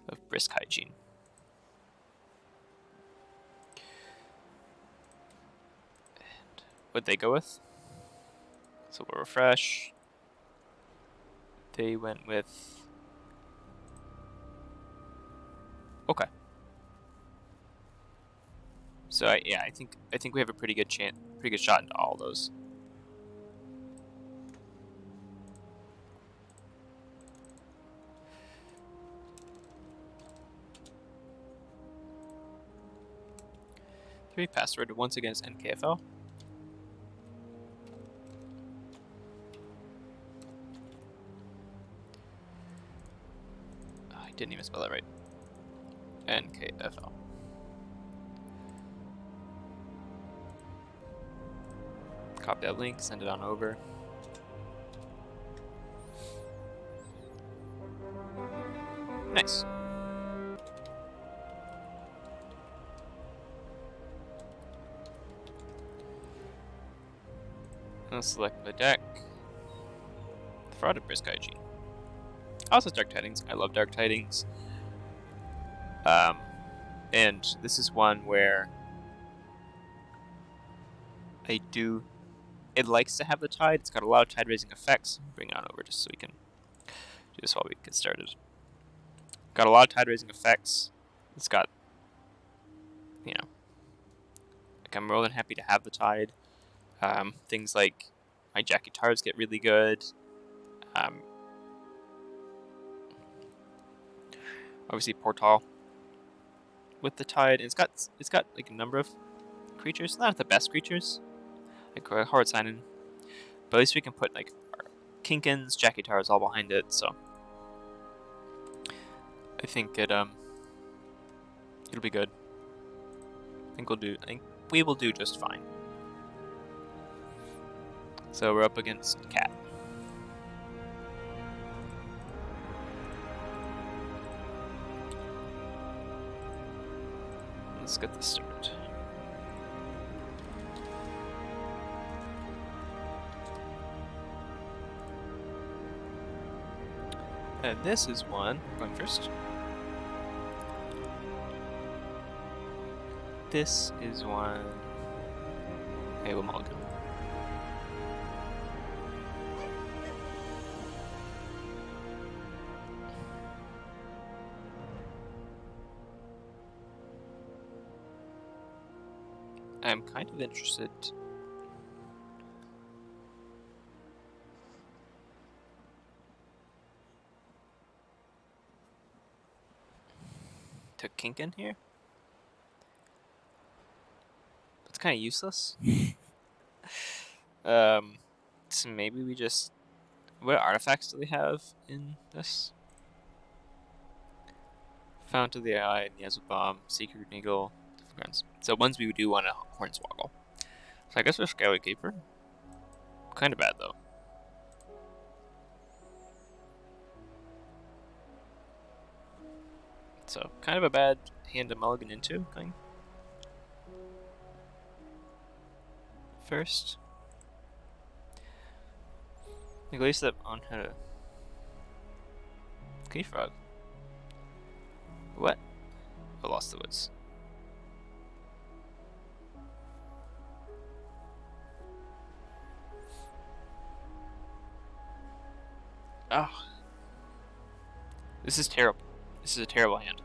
of Brisk Hygiene. And what'd they go with? So we'll refresh. They went with... Okay. So yeah, I think we have a pretty good shot into all those. Password once against NKFL. Oh, I didn't even spell that right. NKFL. Copy that link, send it on over. Nice. I'll select the deck. Fraud of Brisk IG. Also Dark Tidings. I love Dark Tidings. And this is one where it likes to have the tide. It's got a lot of tide raising effects. Bring it on over just so we can do this while we get started. Got a lot of tide raising effects. It's got, you know, like I'm more than happy to have the tide. Things like my Jack Guitars get really good. Obviously Portal with the tide. And it's got like a number of creatures. Not the best creatures, like Hard Signin, but at least we can put like our Kinkins, Jack Guitars all behind it. So I think it'll be good. I think we will do just fine. So we're up against Cat. Let's get this started. And this is one. Going first. This is one. Okay, we'll mulligan. I'm kind of interested. To kink in here? It's kind of useless. So maybe we just... What artifacts do they have in this? Fount of the Eye, Niaza Bomb, Secret Eagle, different guns. So ones we do want a Hornswoggle. So I guess we're Skyly Keeper. Kind of bad though. So kind of a bad hand to mulligan into. Going first. Like, at least that on her. KeyFrog. What? I lost the woods. Oh. This is terrible. This is a terrible hand.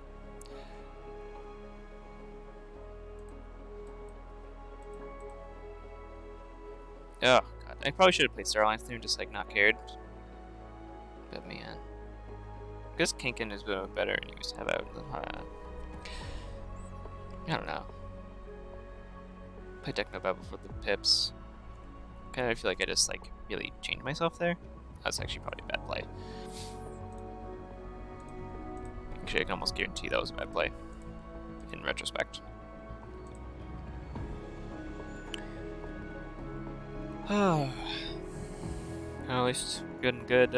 Oh, God. I probably should have played Starlines there and just, like, not cared. But, man. I guess Kinkin is better anyways to have out. I don't know. Play Technobabble for the pips. Kind of feel like I just, like, really changed myself there. That's actually probably a bad play. Actually, I can almost guarantee that was a bad play. In retrospect. Oh. At least good and good,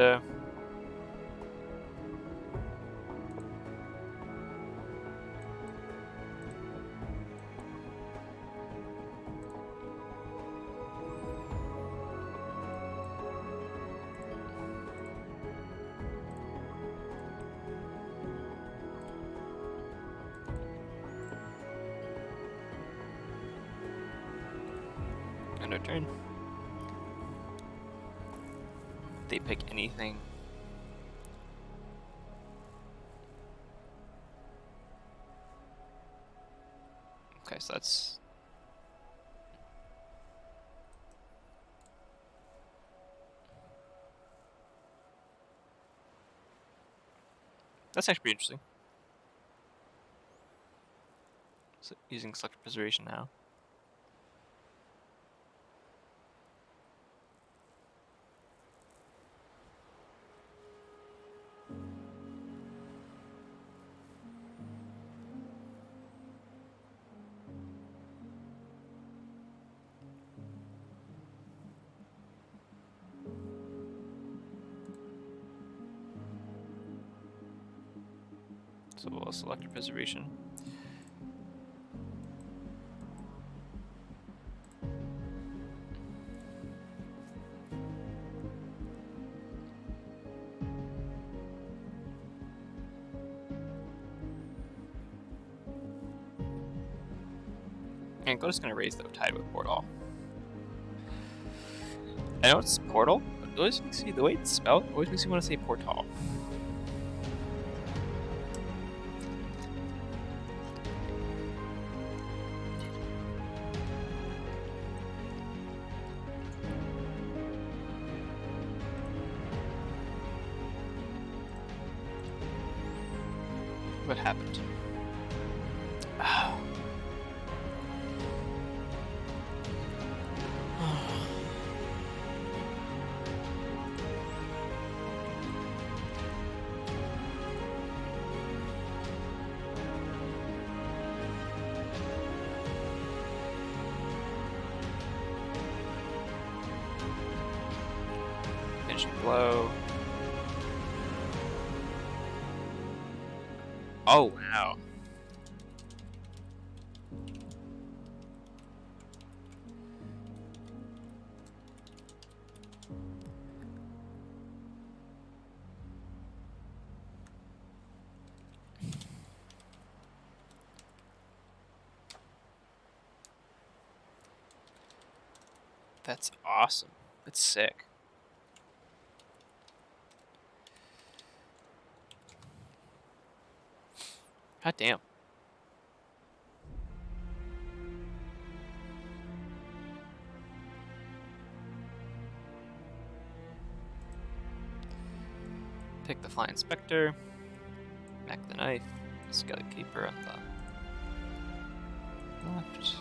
end of turn. They pick anything. Okay, so that's... That's actually pretty interesting. So using selective preservation now. So we'll select preservation. And Goda's gonna raise the tide with Portal. I know it's Portal, but it always makes me, the way it's spelled always makes me want to say Portal. What happened? Oh. Finishing blow. Oh, wow. That's awesome. That's sick. God damn. Take the Flying Spectre. Back the knife. Skelly Keeper on the left.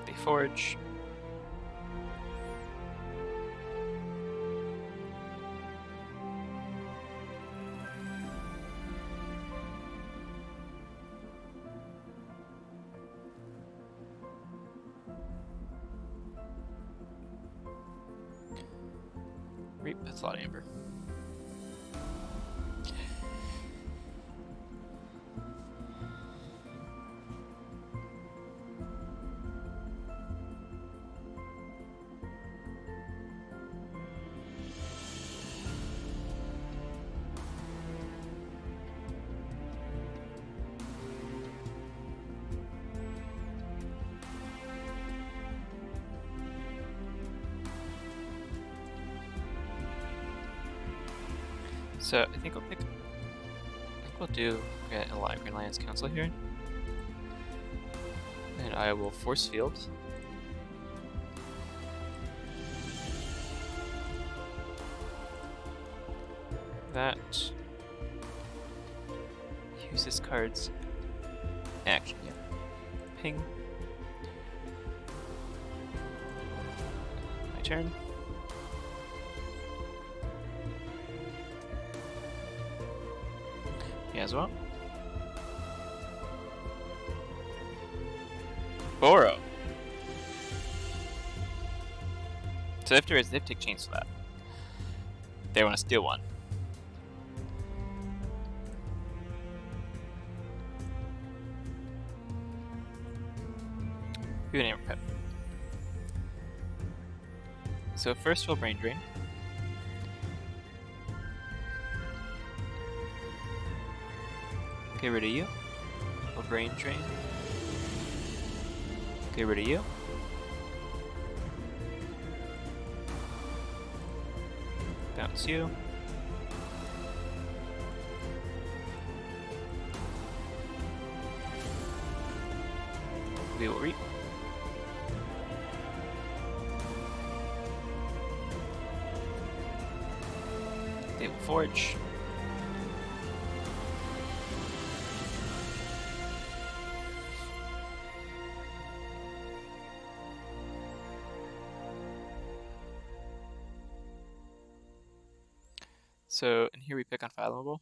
KeyForge. Reap, that's a lot of amber. So I think we'll do a live Green Alliance Council here. And I will force field. That. Use this card's action, yeah. Ping. My turn. Yeah, as well. Borrow. So if there is, they take chains for that. They want to steal one. Do an amber pep. So first we'll brain drain. Get rid of you. We'll brain drain. Get rid of you. Bounce you. We will reap. They will forge. So, and here we pick Unfathomable.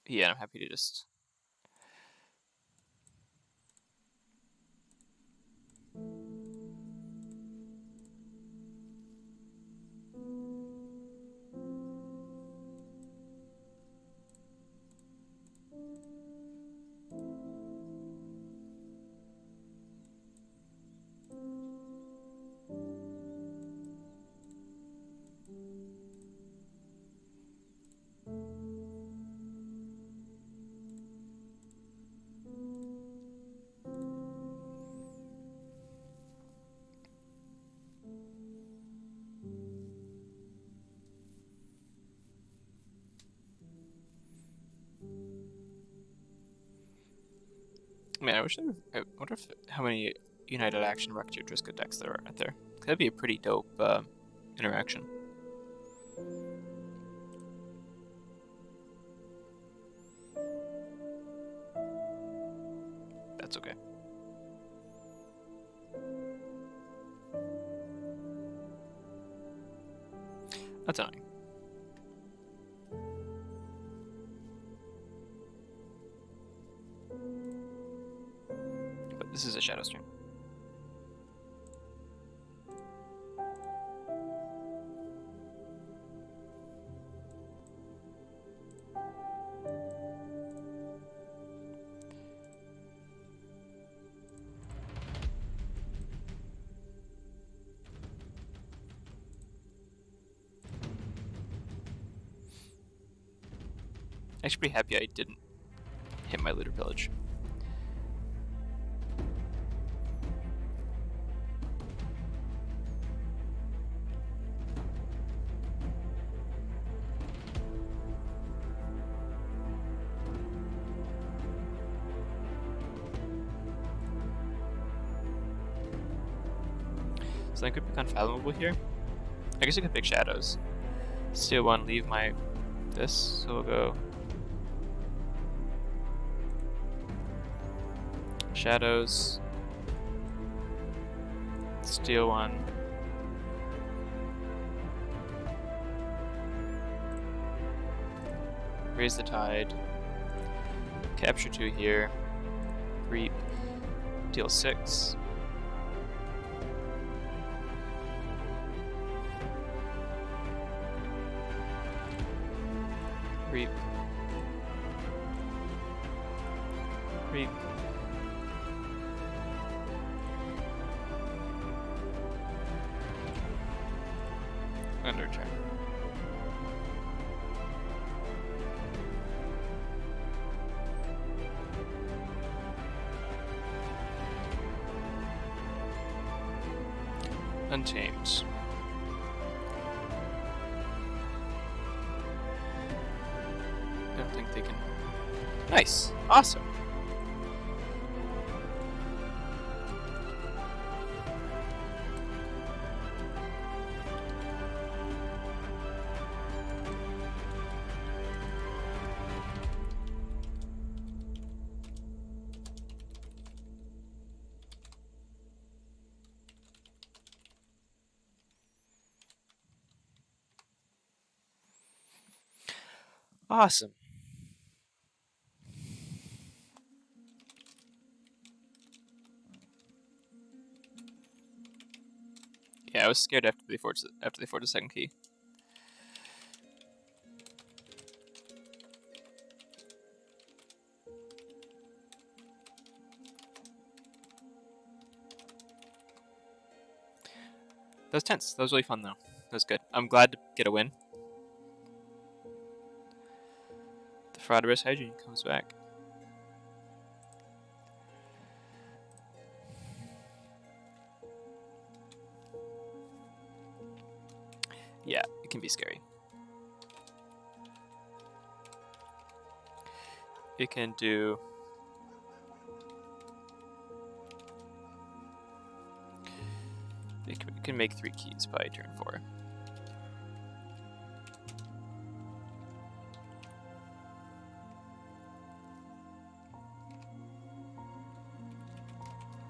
Yeah, I'm happy to just... Man, I wonder if how many United Action Rector Driscoll decks there are out there. That'd be a pretty dope interaction. That's okay. That's annoying. But this is a Shadow Stream. Actually, pretty happy I didn't hit my looter pillage. So I could pick Unfathomable here. I guess I could pick Shadows. Steal one, leave my this, so we'll go Shadows, steal one, raise the tide, capture 2 here, reap, deal 6. Reap. Reap. And return. Untamed. I don't think they can. Nice. Awesome. Awesome. Yeah, I was scared after they forged the second key. That was tense. That was really fun though. That was good. I'm glad to get a win. The Frauderous Hygiene comes back. Yeah, it can be scary. It can do... It can make 3 keys by turn 4.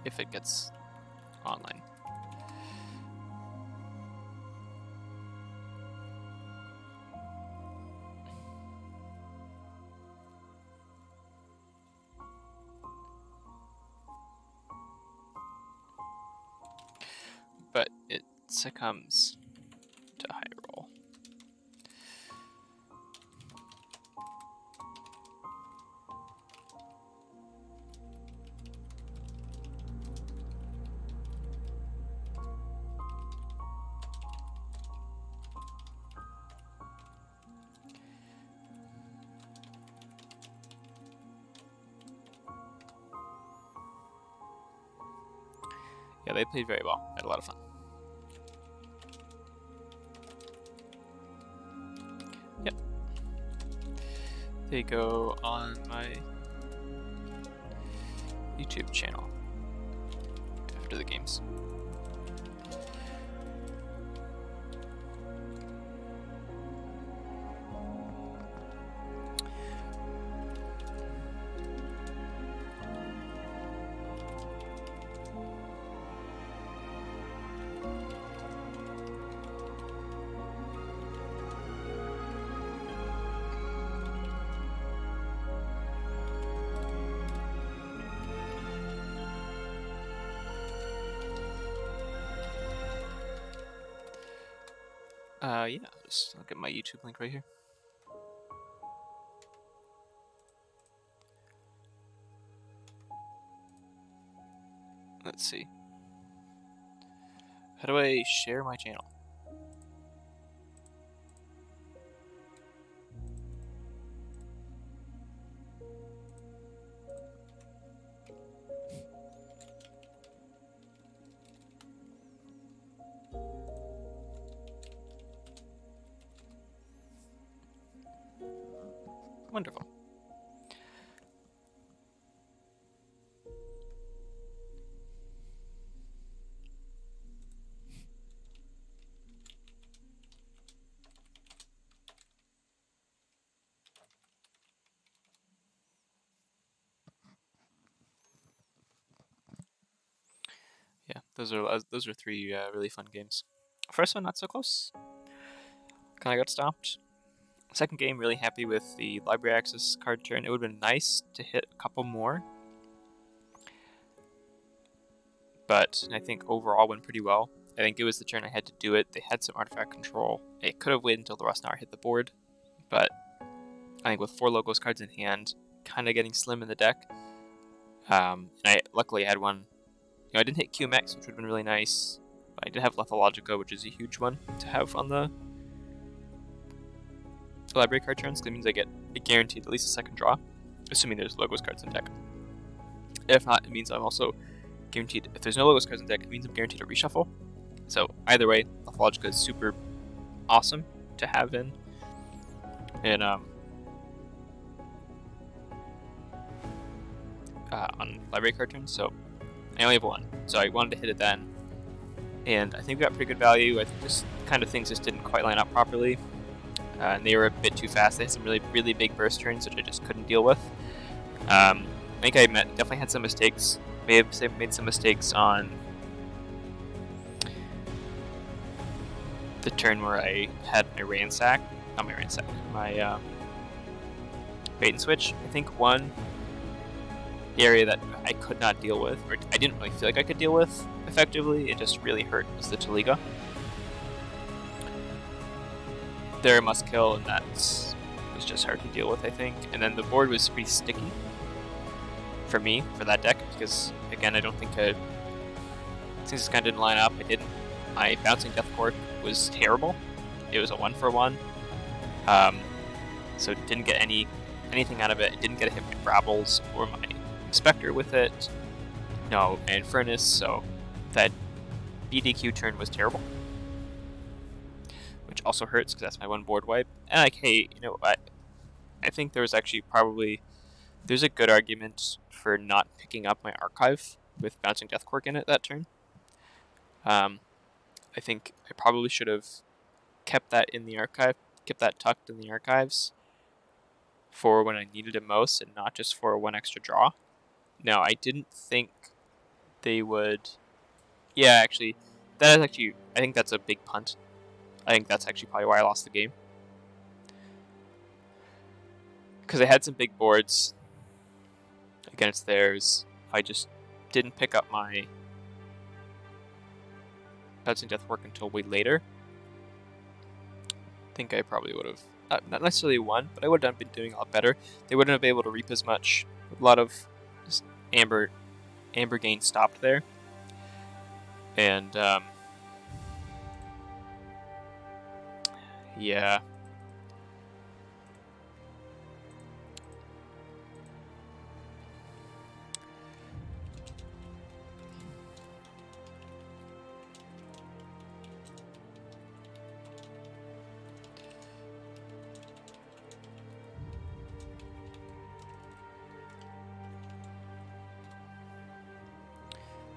If it gets online. But it succumbs to high roll. Yeah, they played very well. I had a lot of fun. Yep. They go on my YouTube channel after the games. Yeah, just look at my YouTube link right here. Let's see. How do I share my channel? those are three really fun games. First one, not so close. Kind of got stopped. Second game, really happy with the library access card turn. It would have been nice to hit a couple more, but I think overall went pretty well. I think it was the turn I had to do it. They had some artifact control. It could have waited until the Rustnar hit the board, but I think with 4 Logos cards in hand, kind of getting slim in the deck. And I luckily had one. I didn't hit QMX, which would have been really nice. But I did have Lethologica, which is a huge one to have on the library card turns. That means I get guaranteed at least a second draw, assuming there's Logos cards in deck. If not, it means I'm also guaranteed. If there's no Logos cards in deck, it means I'm guaranteed a reshuffle. So either way, Lethologica is super awesome to have in. And on library card turns, so I only have one. So I wanted to hit it then, and I think we got pretty good value. I think just kind of things just didn't quite line up properly, and they were a bit too fast. They had some really big burst turns, which I just couldn't deal with. I think I definitely had some mistakes. May have made some mistakes on the turn where I had my my bait and switch. I think one area that I could not deal with, or I didn't really feel like I could deal with effectively, it just really hurt, was the Taliga. They're a must kill, and that was just hard to deal with, I think. And then the board was pretty sticky for me for that deck, because again, I don't think since this kind of didn't line up, my bouncing Death Cork was terrible. It was a 1-for-1, so it didn't get anything out of it. It didn't get a hit my Brabbles or my Spectre with it. No, and Furnace, so that BDQ turn was terrible. Which also hurts because that's my one board wipe. And like, hey, I think there was actually there's a good argument for not picking up my archive with bouncing Death Cork in it that turn. I think I probably should have kept that in the archive, kept that tucked in the archives for when I needed it most, and not just for one extra draw. Now, I didn't think they would. Yeah, actually, I think that's a big punt. I think that's actually probably why I lost the game. Because I had some big boards against theirs. I just didn't pick up my bouncing Death Work until way later. I think I probably would have, not necessarily won, but I would have been doing a lot better. They wouldn't have been able to reap as much. A lot of Amber gain stopped there. And, yeah.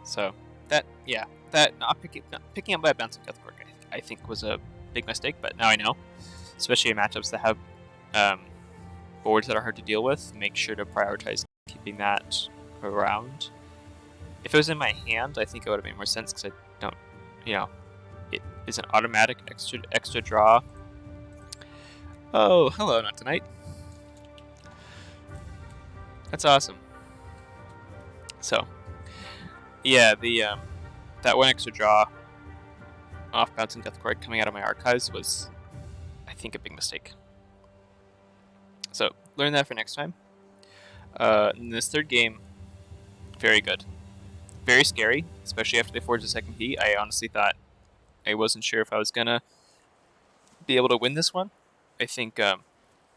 So not picking up my bouncing Death Cork, I think was a big mistake. But now I know, especially in matchups that have boards that are hard to deal with, make sure to prioritize keeping that around. If it was in my hand, I think it would have made more sense because I don't, it is an automatic extra draw. Oh, hello, Not2night. That's awesome. So, yeah, that one extra draw off bouncing Death Cork coming out of my archives was, I think, a big mistake. So, learn that for next time. In this third game, very good. Very scary, especially after they forged the second key. I honestly thought I wasn't sure if I was gonna be able to win this one. I think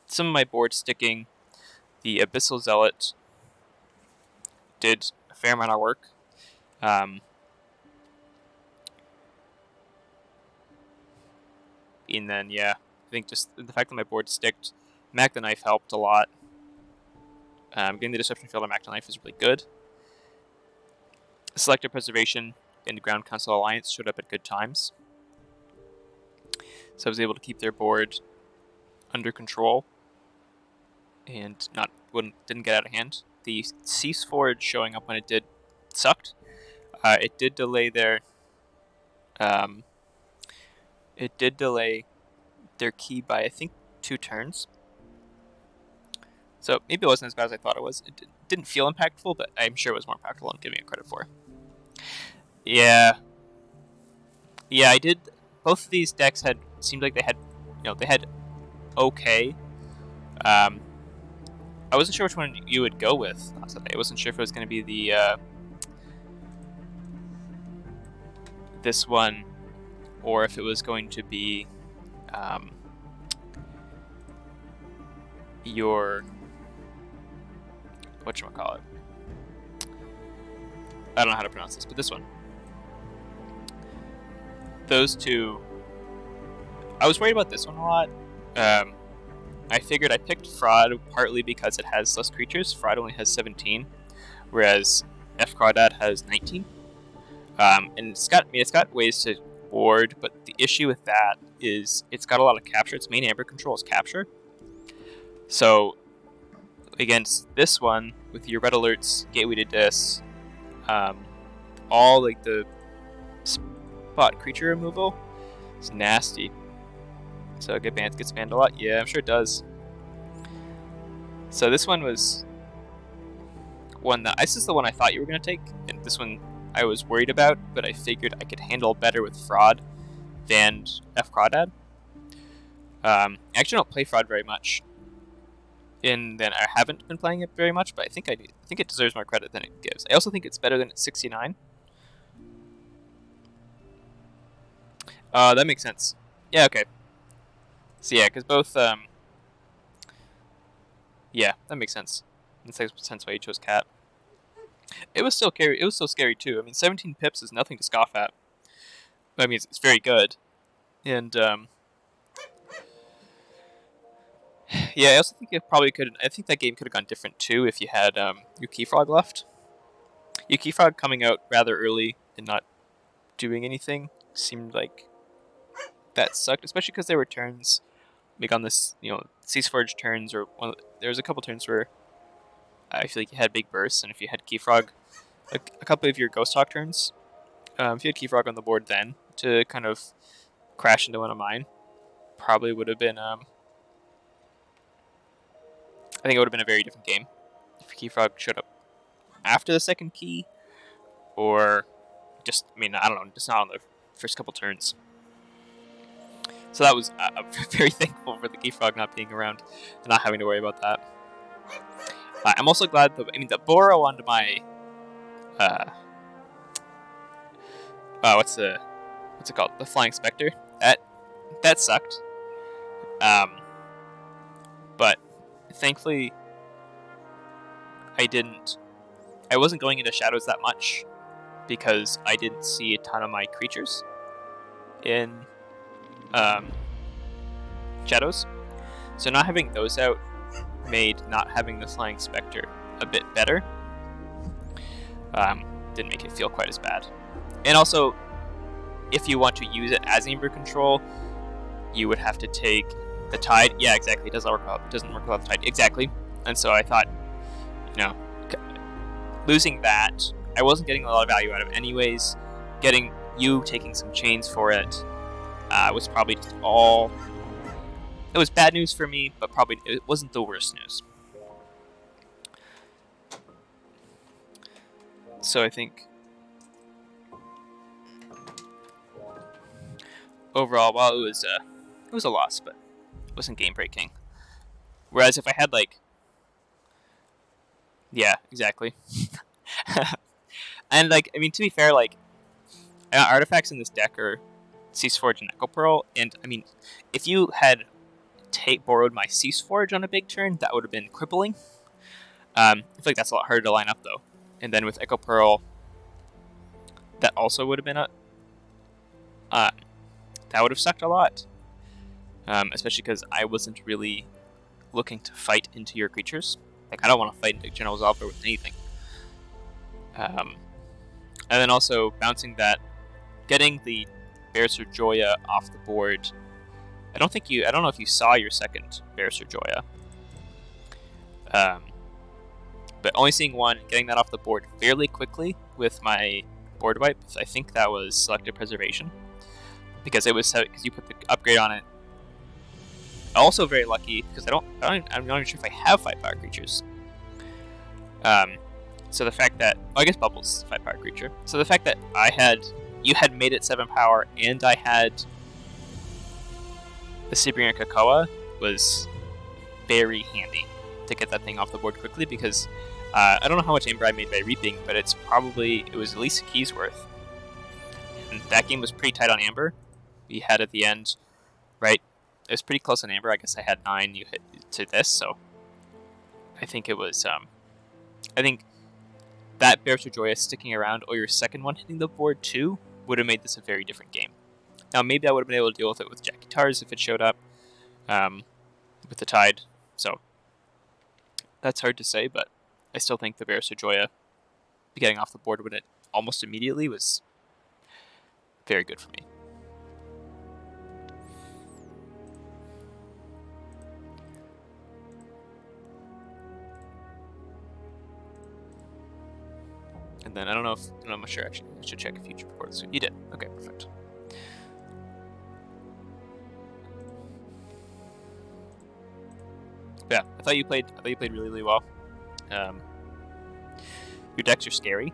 some of my board sticking, the Abyssal Zealot did a fair amount of work. And then, yeah, I think just the fact that my board sticked, Mac the Knife helped a lot. Getting the Disruption Field on Mac the Knife is really good. Selective Preservation and the Ground Council Alliance showed up at good times. So I was able to keep their board under control and didn't get out of hand. The KeyForge showing up when it did sucked. It did delay their key by, I think, 2 turns. So maybe it wasn't as bad as I thought it was. It didn't feel impactful, but I'm sure it was more impactful than I'm giving it credit for. Yeah, I did. Both of these decks seemed like they had okay. I wasn't sure which one you would go with. I wasn't sure if it was going to be the this one, or if it was going to be your whatchamacallit. I don't know how to pronounce this, but this one. Those two. I was worried about this one a lot. I figured I picked Fraud partly because it has less creatures. Fraud only has 17, whereas F Crawdad has 19. And it's got ways to board, but the issue with that is it's got a lot of capture. Its main amber control is capture. So against this one, with your red alerts, gateway to dis, all like the spot creature removal, it's nasty. So gets banned a lot. Yeah, I'm sure it does. So this one was one that this is the one I thought you were gonna take, and this one I was worried about, but I figured I could handle better with Fraud than F Crawdad. I actually don't play Fraud very much, and then I haven't been playing it very much, but I think it deserves more credit than it gives. I also think it's better than its 69. That makes sense. Yeah, okay. So yeah, because both, yeah, that makes sense. It makes sense why you chose Cat. It was still scary. It was so scary too. I mean, 17 pips is nothing to scoff at. I mean, it's very good, and yeah, I also think it probably could. I think that game could have gone different too if you had your KeyFrog left. Your KeyFrog coming out rather early and not doing anything seemed like that sucked, especially because there were turns. Like on this, KeyForge turns, or there was a couple turns where I feel like you had big bursts, and if you had KeyFrog, like a couple of your Ghost Hawk turns, if you had KeyFrog on the board then to kind of crash into one of mine, probably would have been. I think it would have been a very different game if KeyFrog showed up after the second key, or just, I don't know, just not on the first couple turns. So that was I'm very thankful for the KeyFrog not being around and not having to worry about that. I'm also glad the Boro onto my what's it called? The Flying Spectre. That sucked. But thankfully I wasn't going into shadows that much because I didn't see a ton of my creatures in shadows. So not having those out made not having the Flying Spectre a bit better. Didn't make it feel quite as bad. And also, if you want to use it as Amber Control, you would have to take the Tide. Yeah, exactly. It doesn't work without the Tide. Exactly. And so I thought, losing that, I wasn't getting a lot of value out of it anyways. Getting you taking some chains for it was probably just all... It was bad news for me, but probably it wasn't the worst news. So I think overall, while it was a loss, but it wasn't game breaking. Whereas if I had yeah, exactly. And to be fair, artifacts in this deck are KeyForge and Echo Pearl, and if you had borrowed my KeyForge on a big turn, that would have been crippling. I feel like that's a lot harder to line up though. And then with Echo Pearl, that also would have been that would have sucked a lot. Especially because I wasn't really looking to fight into your creatures. I don't want to fight into General Zalfer with anything. And then also bouncing that, getting the Beresford Joya off the board. I don't know if you saw your second Beresford Joya. But only seeing one, getting that off the board fairly quickly with my board wipe. I think that was Selective Preservation, because it was set because you put the upgrade on it. Also very lucky because I'm not even sure if I have 5-power creatures. So the fact that I guess Bubble's 5-power creature. So the fact that you had made it 7 power and I had the Siberian Kakoa was very handy to get that thing off the board quickly, because I don't know how much Amber I made by reaping, but it was at least a key's worth. And that game was pretty tight on Amber. We had at the end, right? It was pretty close on Amber. I guess I had 9. You hit to this, so I think it was. I think that Bears for Joyous sticking around, or your second one hitting the board too, would have made this a very different game. Now maybe I would have been able to deal with it with Jack Guitars if it showed up, with the Tide. So that's hard to say, but I still think the Bears for Joya getting off the board with it almost immediately was very good for me. And then I'm not sure actually. I should check a future report soon. You did. Okay, perfect. Yeah, I thought you played really, really well. Your decks are scary.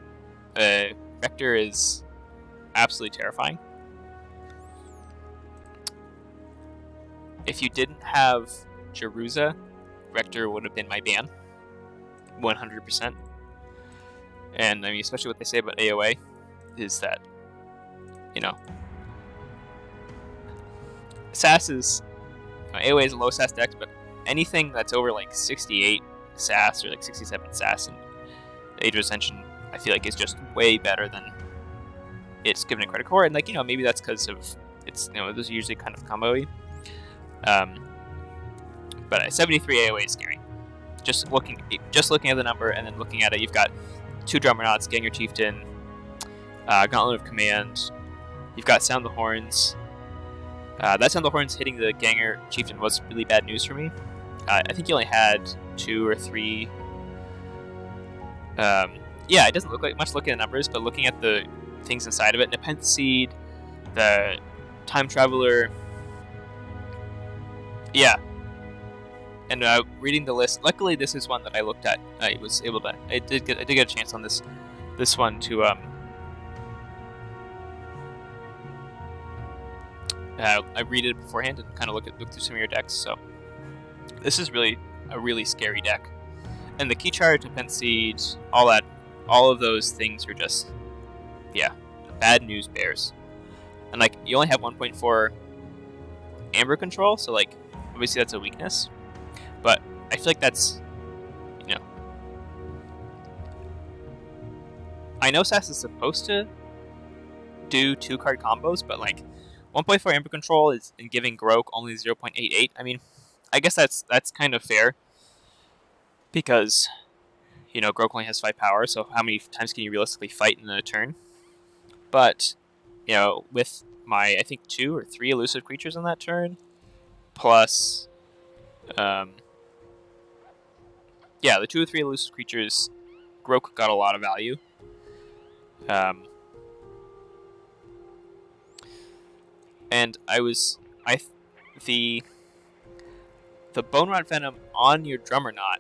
Vector is absolutely terrifying. If you didn't have Jerusa, Vector would have been my ban. 100%. And I mean, especially what they say about AOA is that, SAS is AOA is a low SAS deck, but anything that's over like 68 SAS or like 67 SAS and Age of Ascension, I feel like is just way better than it's given a credit for. And like, maybe that's because of it's those are usually kind of combo-y. But a 73 AOA is scary. Just looking at the number and then looking at it, you've got 2 Drummernauts, Ganger Chieftain, Gauntlet of Command. You've got Sound the Horns. That Sound the Horns hitting the Ganger Chieftain was really bad news for me. I think you only had 2 or 3. Yeah, it doesn't look like much looking at the numbers, but looking at the things inside of it, Nepenthe Seed, the Time Traveler. Yeah. And reading the list, luckily this is one that I looked at. I did get a chance on this one to I read it beforehand and kind of look through some of your decks. So this is really a really scary deck. And the Key Charge, Nepenthe Seed, all of those things are just, yeah, bad news bears. And like you only have 1.4 Amber control, so like obviously that's a weakness. But I feel like that's, I know SAS is supposed to do 2-card combos, but like 1.4 Amber control is in giving Grok only 0.88. I mean, I guess that's kind of fair because, Grok only has 5 power, so how many times can you realistically fight in a turn? But, with my, I think 2 or 3 elusive creatures on that turn, plus, yeah, the 2 or 3 elusive creatures, Grok got a lot of value. And the Bone Rot Venom on your Drummernaut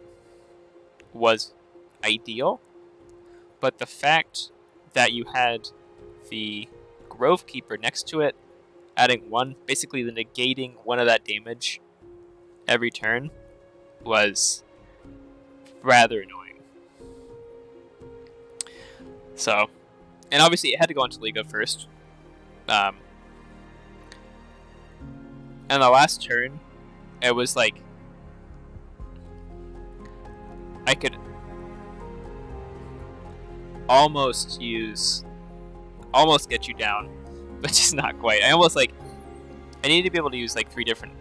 was ideal, but the fact that you had the Grove Keeper next to it, adding 1, basically negating 1 of that damage every turn, was rather annoying. So, and obviously it had to go into Liga first. And the last turn, it was like I could almost get you down, but just not quite. I needed to be able to use like two different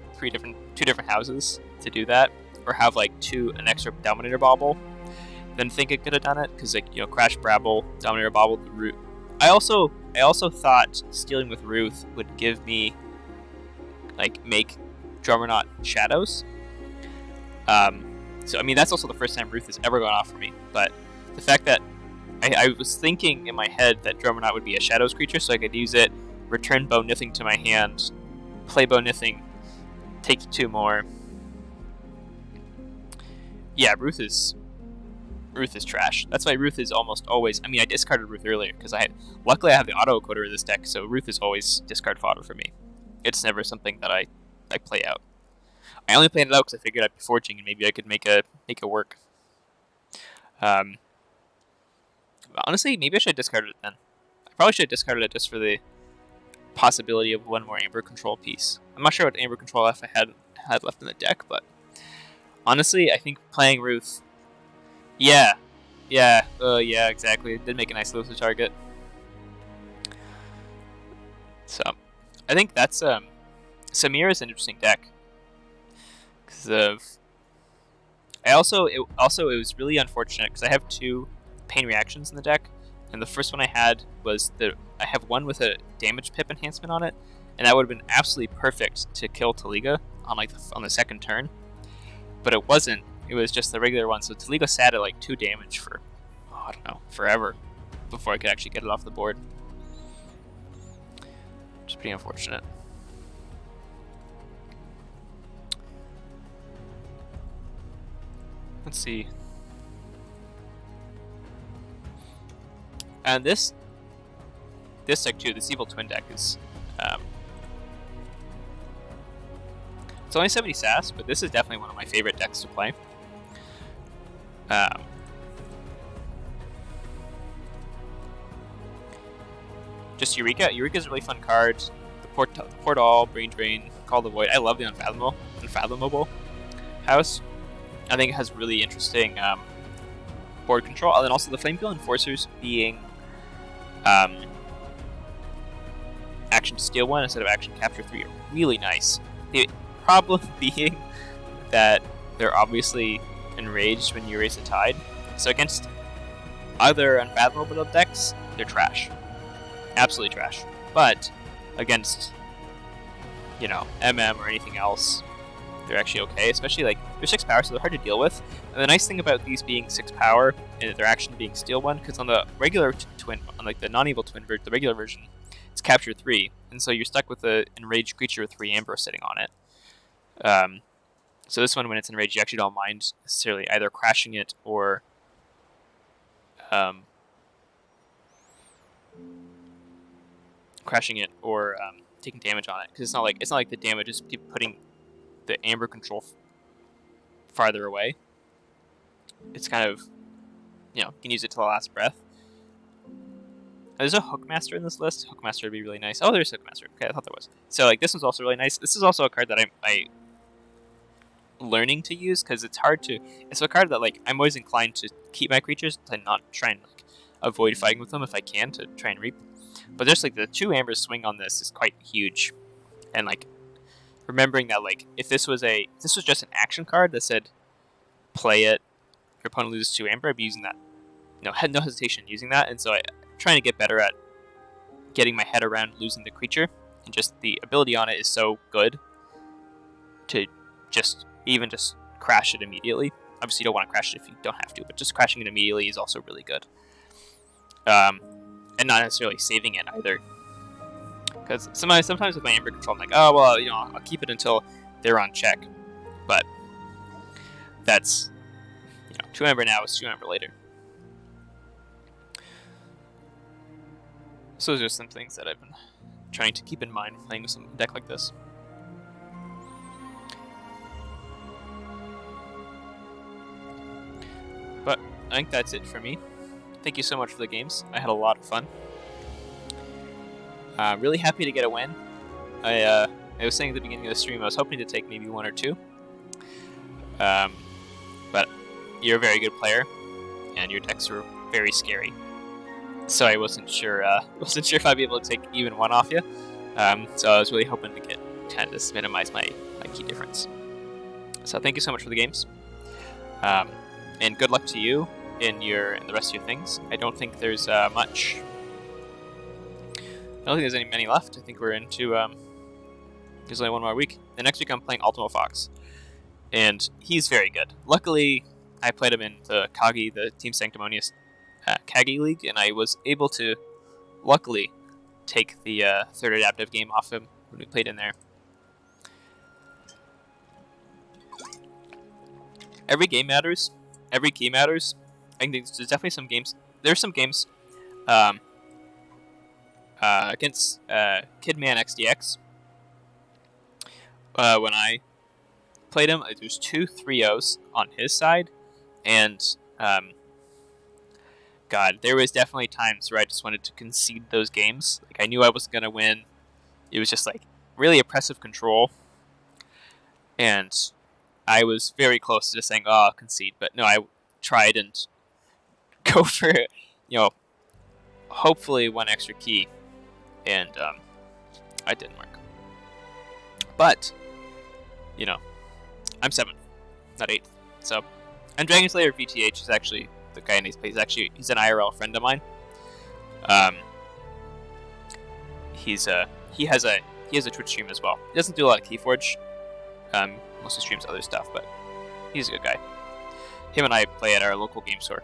houses to do that, or have like an extra Dominator Bauble. Then think it could have done it because Crash Brabble, Dominator Bauble, the Root. I also thought stealing with Ruth would give me make Drummernaut Shadows. So I mean that's also the first time Ruth has ever gone off for me. But the fact that I was thinking in my head that Dromonaut would be a Shadows creature, so I could use it, return Bone Nithing to my hand, play Bone Nithing, take 2 more. Yeah, Ruth is trash. That's why Ruth is almost always... I mean, I discarded Ruth earlier, because luckily I have the auto-encoder in this deck, so Ruth is always discard fodder for me. It's never something that I play out. I only played it out because I figured I'd be forging, and maybe I could make it work. Honestly, maybe I should have discarded it then. I probably should have discarded it just for the possibility of 1 more Amber Control piece. I'm not sure what Amber Control I had left in the deck, but honestly, I think playing Ruth... Yeah, exactly. It did make a nice little target. So, I think that's... Samir is an interesting deck. Because of... it was really unfortunate, because I have 2 pain reactions in the deck, and the first one I had was I have one with a damage pip enhancement on it, and that would have been absolutely perfect to kill Taliga on on the second turn, but it wasn't. It was just the regular one, so Taliga sat at like 2 damage for, I don't know, forever before I could actually get it off the board, which is pretty unfortunate. Let's see. And this deck too, this Evil Twin deck is, it's only 70 SAS, but this is definitely one of my favorite decks to play. Just Eureka. Eureka's a really fun card. The Portal, Brain Drain, Call the Void. I love the Unfathomable house. I think it has really interesting board control, and then also the Flamepeel Enforcers being action steal 1 instead of action capture 3 are really nice. The problem being that they're obviously enraged when you raise a tide, so against other Unfathomable decks, they're trash. Absolutely trash. But against, MM or anything else, they're actually okay, especially they're 6 power, so they're hard to deal with. And the nice thing about these being 6 power and their action being steal 1, because on the regular twin, on the non-evil twin version, the regular version, it's capture 3, and so you're stuck with an enraged creature with 3 amber sitting on it. So this one, when it's enraged, you actually don't mind necessarily either crashing it or taking damage on it, because it's not like the damage is keep putting the amber control farther away. It's kind of, you can use it to the last breath. There's a Hookmaster in this list. Hookmaster would be really nice. Oh, there's Hookmaster. Okay, I thought there was. So this one's also really nice. This is also a card that I'm learning to use, because it's hard to... It's a card that I'm always inclined to keep my creatures to not try and avoid fighting with them if I can, to try and reap. But there's the 2 amber swing on this is quite huge, and remembering that if this was just an action card that said play it, your opponent loses 2 amber, I'd be using that. Had no hesitation using that, and so I'm trying to get better at getting my head around losing the creature, and just the ability on it is so good to just crash it immediately. Obviously, you don't want to crash it if you don't have to, but just crashing it immediately is also really good. And not necessarily saving it either. Because sometimes with my amber control, I'm like, oh, well, I'll keep it until they're on check. But that's, 2 amber now is 2 amber later. So those are some things that I've been trying to keep in mind playing with some deck like this. But I think that's it for me. Thank you so much for the games. I had a lot of fun. Really happy to get a win. I was saying at the beginning of the stream I was hoping to take maybe 1 or 2. But you're a very good player, and your decks were very scary. So I wasn't sure if I'd be able to take even 1 off you. So I was really hoping to kind of just minimize my key difference. So thank you so much for the games. And good luck to you in the rest of your things. I don't think there's much. I don't think there's many left. I think we're into. There's only 1 more week. The next week I'm playing Ultimo Fox, and he's very good. Luckily, I played him in the Kagi, the Team Sanctimonious Kagi League, and I was able to, luckily, take the third adaptive game off him when we played in there. Every game matters. Every key matters. I think there's definitely some games. There's some games against Kidman XDX. When I played him, there's 2 3-0s on his side, and God, there was definitely times where I just wanted to concede those games. Like, I knew I wasn't gonna win. It was just like really oppressive control, and I was very close to just saying, "Oh, I'll concede," but no, I tried and go for, hopefully 1 extra key, and it didn't work. But I'm 7th, not 8th. So, and Dragon Slayer VTH is actually the guy in these plays. He's an IRL friend of mine. He has a Twitch stream as well. He doesn't do a lot of KeyForge. Mostly streams other stuff, but he's a good guy. Him and I play at our local game store.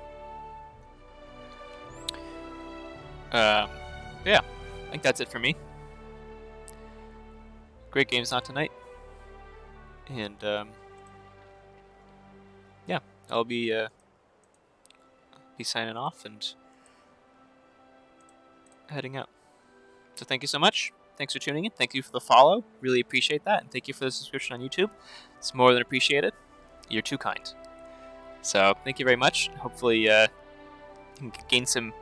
Yeah, I think that's it for me. Great games Not2night. And yeah, I'll be signing off and heading out. So thank you so much. Thanks for tuning in. Thank you for the follow. Really appreciate that. And thank you for the subscription on YouTube. It's more than appreciated. You're too kind. So thank you very much. Hopefully you can gain some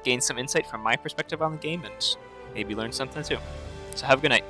insight from my perspective on the game and maybe learn something too. So have a good night.